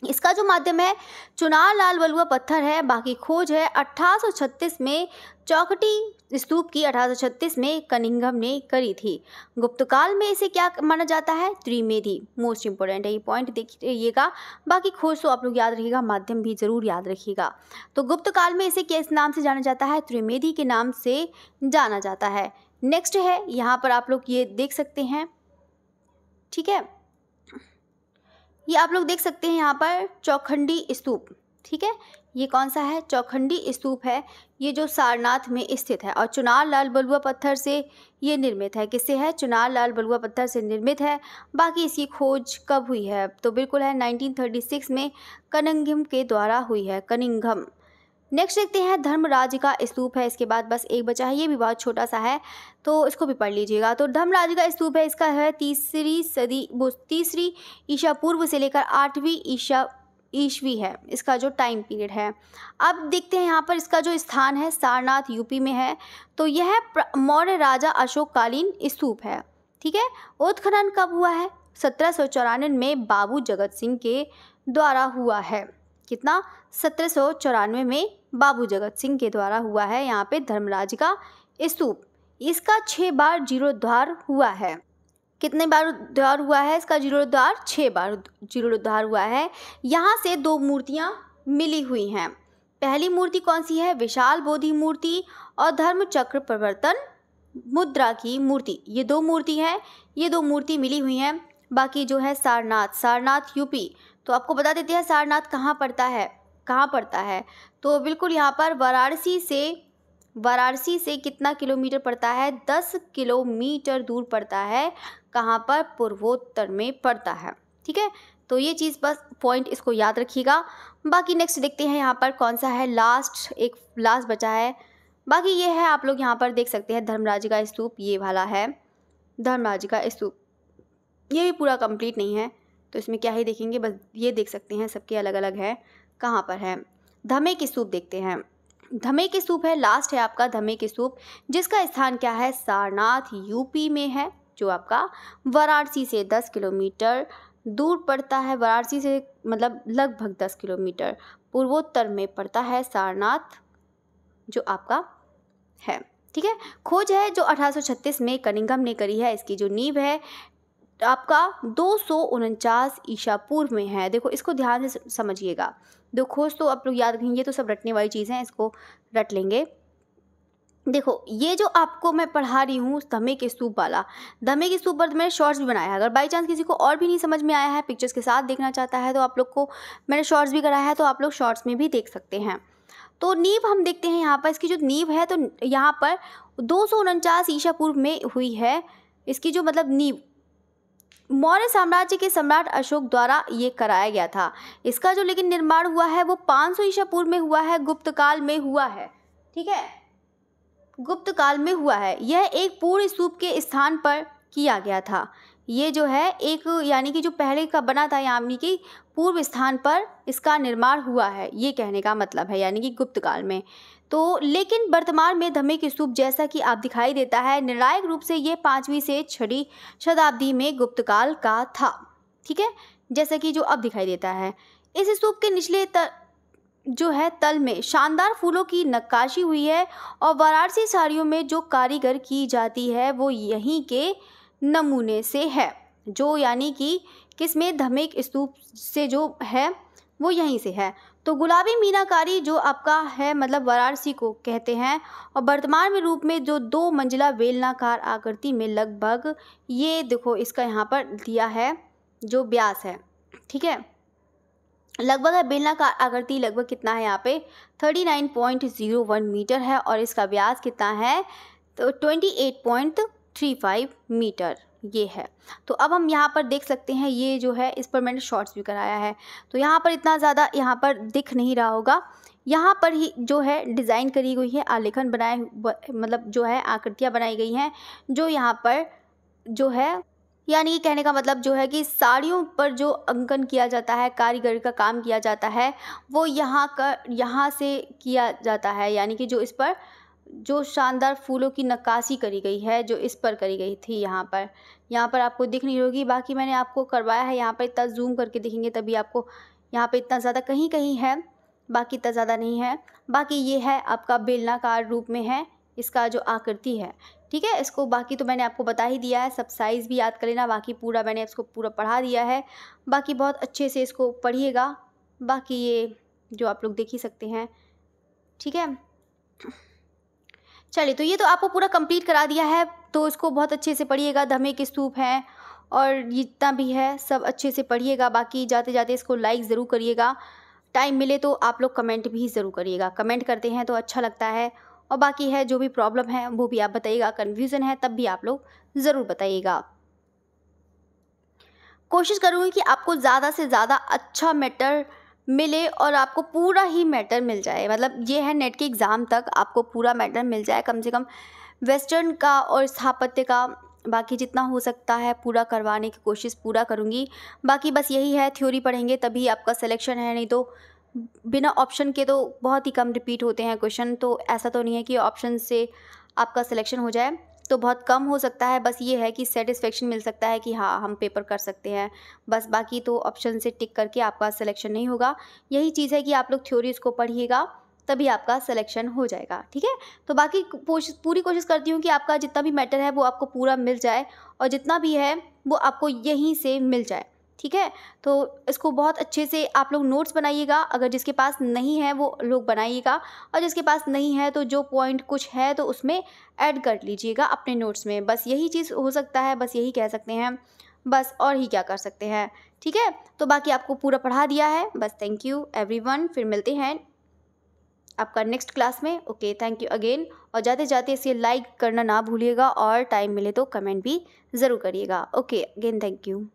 इसका जो माध्यम है चुनार लाल बलुआ पत्थर है। बाकी खोज है 1836 में चौखटी स्तूप की 1836 में कनिंघम ने करी थी। गुप्त काल में इसे क्या माना जाता है, त्रिवेदी। मोस्ट इंपोर्टेंट है ये पॉइंट, देखिएगा। बाकी खोज तो आप लोग याद रखिएगा, माध्यम भी जरूर याद रखिएगा। तो गुप्त काल में इसे किस नाम से जाना जाता है, त्रिवेदी के नाम से जाना जाता है। नेक्स्ट है यहाँ पर आप लोग ये देख सकते हैं, ठीक है, ये आप लोग देख सकते हैं यहाँ पर चौखंडी स्तूप। ठीक है, ये कौन सा है, चौखंडी स्तूप है, ये जो सारनाथ में स्थित है और चुनार लाल बलुआ पत्थर से ये निर्मित है। किससे है, चुनार लाल बलुआ पत्थर से निर्मित है। बाकी इसकी खोज कब हुई है, तो बिल्कुल है 1936 में कनिंघम के द्वारा हुई है, कनिंघम। नेक्स्ट देखते हैं धर्मराज का स्तूप है। इसके बाद बस एक बचा है, ये भी बहुत छोटा सा है तो इसको भी पढ़ लीजिएगा। तो धर्मराज का स्तूप है, इसका है 3री ईसा पूर्व से लेकर 8वीं ईस्वी है इसका जो टाइम पीरियड है। अब देखते हैं यहाँ पर इसका जो स्थान है सारनाथ यूपी में है। तो यह मौर्य राजा अशोक कालीन स्तूप है। ठीक है, उत्खनन कब हुआ है, 1794 में बाबू जगत सिंह के द्वारा हुआ है। कितना, 1794 में बाबू जगत सिंह के द्वारा हुआ है यहाँ पे धर्मराज का स्तूप। इसका 6 बार जीर्णोद्धार हुआ है। कितने बार उद्धार हुआ है इसका, जीर्णोद्धार 6 बार जीर्णोद्धार हुआ है। यहाँ से 2 मूर्तियाँ मिली हुई हैं। पहली मूर्ति कौन सी है, विशाल बोधि मूर्ति और धर्मचक्र प्रवर्तन मुद्रा की मूर्ति। ये 2 मूर्ति हैं, ये 2 मूर्ति मिली हुई हैं। बाकी जो है सारनाथ यूपी, तो आपको बता देते हैं सारनाथ कहाँ पड़ता है, तो बिल्कुल यहाँ पर वाराणसी से कितना किलोमीटर पड़ता है, 10 किलोमीटर दूर पड़ता है। कहाँ पर, पूर्वोत्तर में पड़ता है। ठीक है, तो ये चीज़ बस पॉइंट इसको याद रखिएगा। बाकी नेक्स्ट देखते हैं यहाँ पर कौन सा है, लास्ट बचा है। बाकी ये है, आप लोग यहाँ पर देख सकते हैं धर्मराज का स्तूप, ये वाला है धर्मराज का स्तूप। ये भी पूरा कंप्लीट नहीं है तो इसमें क्या ही देखेंगे, बस ये देख सकते हैं, सबके अलग अलग है। कहाँ पर है, धमेक स्तूप देखते हैं। धमेक स्तूप है, लास्ट है आपका धमेक स्तूप, जिसका स्थान क्या है, सारनाथ यूपी में है, जो आपका वाराणसी से 10 किलोमीटर दूर पड़ता है। वाराणसी से मतलब लगभग 10 किलोमीटर पूर्वोत्तर में पड़ता है सारनाथ, जो आपका है। ठीक है, खोज है जो 1836 में कनिंघम ने करी है। इसकी जो नींव है आपका 249 ईसा पूर्व में है। देखो इसको ध्यान से समझिएगा, दो खोज तो आप लोग याद रखेंगे, तो सब रटने वाली चीज़ें हैं, इसको रट लेंगे। देखो ये जो आपको मैं पढ़ा रही हूँ धमेक स्तूप वाला, धमेक स्तूप पर मैंने शॉर्ट्स भी बनाया है। अगर बाई चांस किसी को और भी नहीं समझ में आया है, पिक्चर्स के साथ देखना चाहता है, तो आप लोग को मैंने शॉर्ट्स भी कराया है, तो आप लोग शॉर्ट्स में भी देख सकते हैं। तो नींव हम देखते हैं यहाँ पर, इसकी जो नींव है तो यहाँ पर 249 ईसा पूर्व में हुई है। इसकी जो मतलब नींव मौर्य साम्राज्य के सम्राट अशोक द्वारा ये कराया गया था। इसका जो लेकिन निर्माण हुआ है वो 500 ईसा पूर्व में हुआ है, गुप्त काल में हुआ है। ठीक है, गुप्त काल में हुआ है। यह एक पूर्ण स्तूप के स्थान पर किया गया था। ये जो है एक यानी कि जो पहले का बना था, यानी कि पूर्व स्थान पर इसका निर्माण हुआ है, ये कहने का मतलब है, यानी कि गुप्त काल में। तो लेकिन वर्तमान में धमेक स्तूप जैसा कि आप दिखाई देता है, निर्णायक रूप से ये 5वीं से 6वीं शताब्दी में गुप्त काल का था। ठीक है, जैसा कि जो अब दिखाई देता है। इस स्तूप के निचले जो है तल में शानदार फूलों की नक्काशी हुई है, और वाराणसी साड़ियों में जो कारीगर की जाती है वो यहीं के नमूने से है, जो यानी कि किसमें, धमेक स्तूप से जो है वो यहीं से है। तो गुलाबी मीनाकारी जो आपका है मतलब वाराणसी को कहते हैं, और वर्तमान में रूप में जो 2 मंजिला बेलनाकार आकृति में लगभग, ये देखो इसका यहाँ पर दिया है जो व्यास है। ठीक है, लगभग है बेलनाकार आकृति, लगभग कितना है यहाँ पे 39.01 मीटर है, और इसका व्यास कितना है तो 28.35 मीटर ये है। तो अब हम यहाँ पर देख सकते हैं, ये जो है इस पर मैंने शॉर्ट्स भी कराया है, तो यहाँ पर इतना ज़्यादा यहाँ पर दिख नहीं रहा होगा। यहाँ पर ही जो है डिज़ाइन करी गई है, आलेखन बनाए मतलब जो है आकृतियाँ बनाई गई हैं, जो यहाँ पर जो है यानी कि कहने का मतलब जो है कि साड़ियों पर जो अंकन किया जाता है, कारीगर का काम किया जाता है, वो यहाँ से किया जाता है, यानी कि जो इस पर जो शानदार फूलों की नक्काशी करी गई है, जो इस पर करी गई थी। यहाँ पर आपको दिख नहीं होगी, बाकी मैंने आपको करवाया है। यहाँ पर इतना जूम करके दिखेंगे तभी आपको, यहाँ पे इतना ज़्यादा कहीं कहीं है, बाकी इतना ज़्यादा नहीं है। बाकी ये है आपका बेलनाकार रूप में है इसका जो आकृति है। ठीक है, इसको बाकी तो मैंने आपको बता ही दिया है, सब साइज़ भी याद कर लेना, बाकी पूरा मैंने इसको पूरा पढ़ा दिया है। बाकी बहुत अच्छे से इसको पढ़िएगा, बाकी ये जो आप लोग देख ही सकते हैं। ठीक है, चलिए, तो ये तो आपको पूरा कंप्लीट करा दिया है, तो इसको बहुत अच्छे से पढ़िएगा। धमेक स्तूप है और जितना भी है सब अच्छे से पढ़िएगा। बाकी जाते जाते इसको लाइक ज़रूर करिएगा, टाइम मिले तो आप लोग कमेंट भी ज़रूर करिएगा, कमेंट करते हैं तो अच्छा लगता है। और बाकी है जो भी प्रॉब्लम है वो भी आप बताइएगा, कन्फ्यूज़न है तब भी आप लोग ज़रूर बताइएगा। कोशिश करूँगी कि आपको ज़्यादा से ज़्यादा अच्छा मैटर मिले और आपको पूरा ही मैटर मिल जाए, मतलब ये है नेट के एग्ज़ाम तक आपको पूरा मैटर मिल जाए, कम से कम वेस्टर्न का और स्थापत्य का। बाकी जितना हो सकता है पूरा करवाने की कोशिश पूरा करूँगी। बाकी बस यही है, थ्योरी पढ़ेंगे तभी आपका सिलेक्शन है, नहीं तो बिना ऑप्शन के तो बहुत ही कम रिपीट होते हैं क्वेश्चन। तो ऐसा तो नहीं है कि ऑप्शन से आपका सिलेक्शन हो जाए, तो बहुत कम हो सकता है। बस ये है कि सेटिस्फेक्शन मिल सकता है कि हाँ हम पेपर कर सकते हैं बस, बाकी तो ऑप्शन से टिक करके आपका सिलेक्शन नहीं होगा। यही चीज़ है कि आप लोग थ्योरीज को पढ़िएगा तभी आपका सिलेक्शन हो जाएगा। ठीक है, तो बाकी पूरी कोशिश करती हूँ कि आपका जितना भी मैटर है वो आपको पूरा मिल जाए, और जितना भी है वो आपको यहीं से मिल जाए। ठीक है, तो इसको बहुत अच्छे से आप लोग नोट्स बनाइएगा, अगर जिसके पास नहीं है वो लोग बनाइएगा, और जिसके पास नहीं है तो जो पॉइंट कुछ है तो उसमें ऐड कर लीजिएगा अपने नोट्स में। बस यही चीज़ हो सकता है, बस यही कह सकते हैं, बस और ही क्या कर सकते हैं। ठीक है, तो बाकी आपको पूरा पढ़ा दिया है बस। थैंक यू एवरीवन, फिर मिलते हैं आपका नेक्स्ट क्लास में। ओके, थैंक यू अगेन, और जाते जाते इसे लाइक करना ना भूलिएगा, और टाइम मिले तो कमेंट भी ज़रूर करिएगा। Okay, again thank you.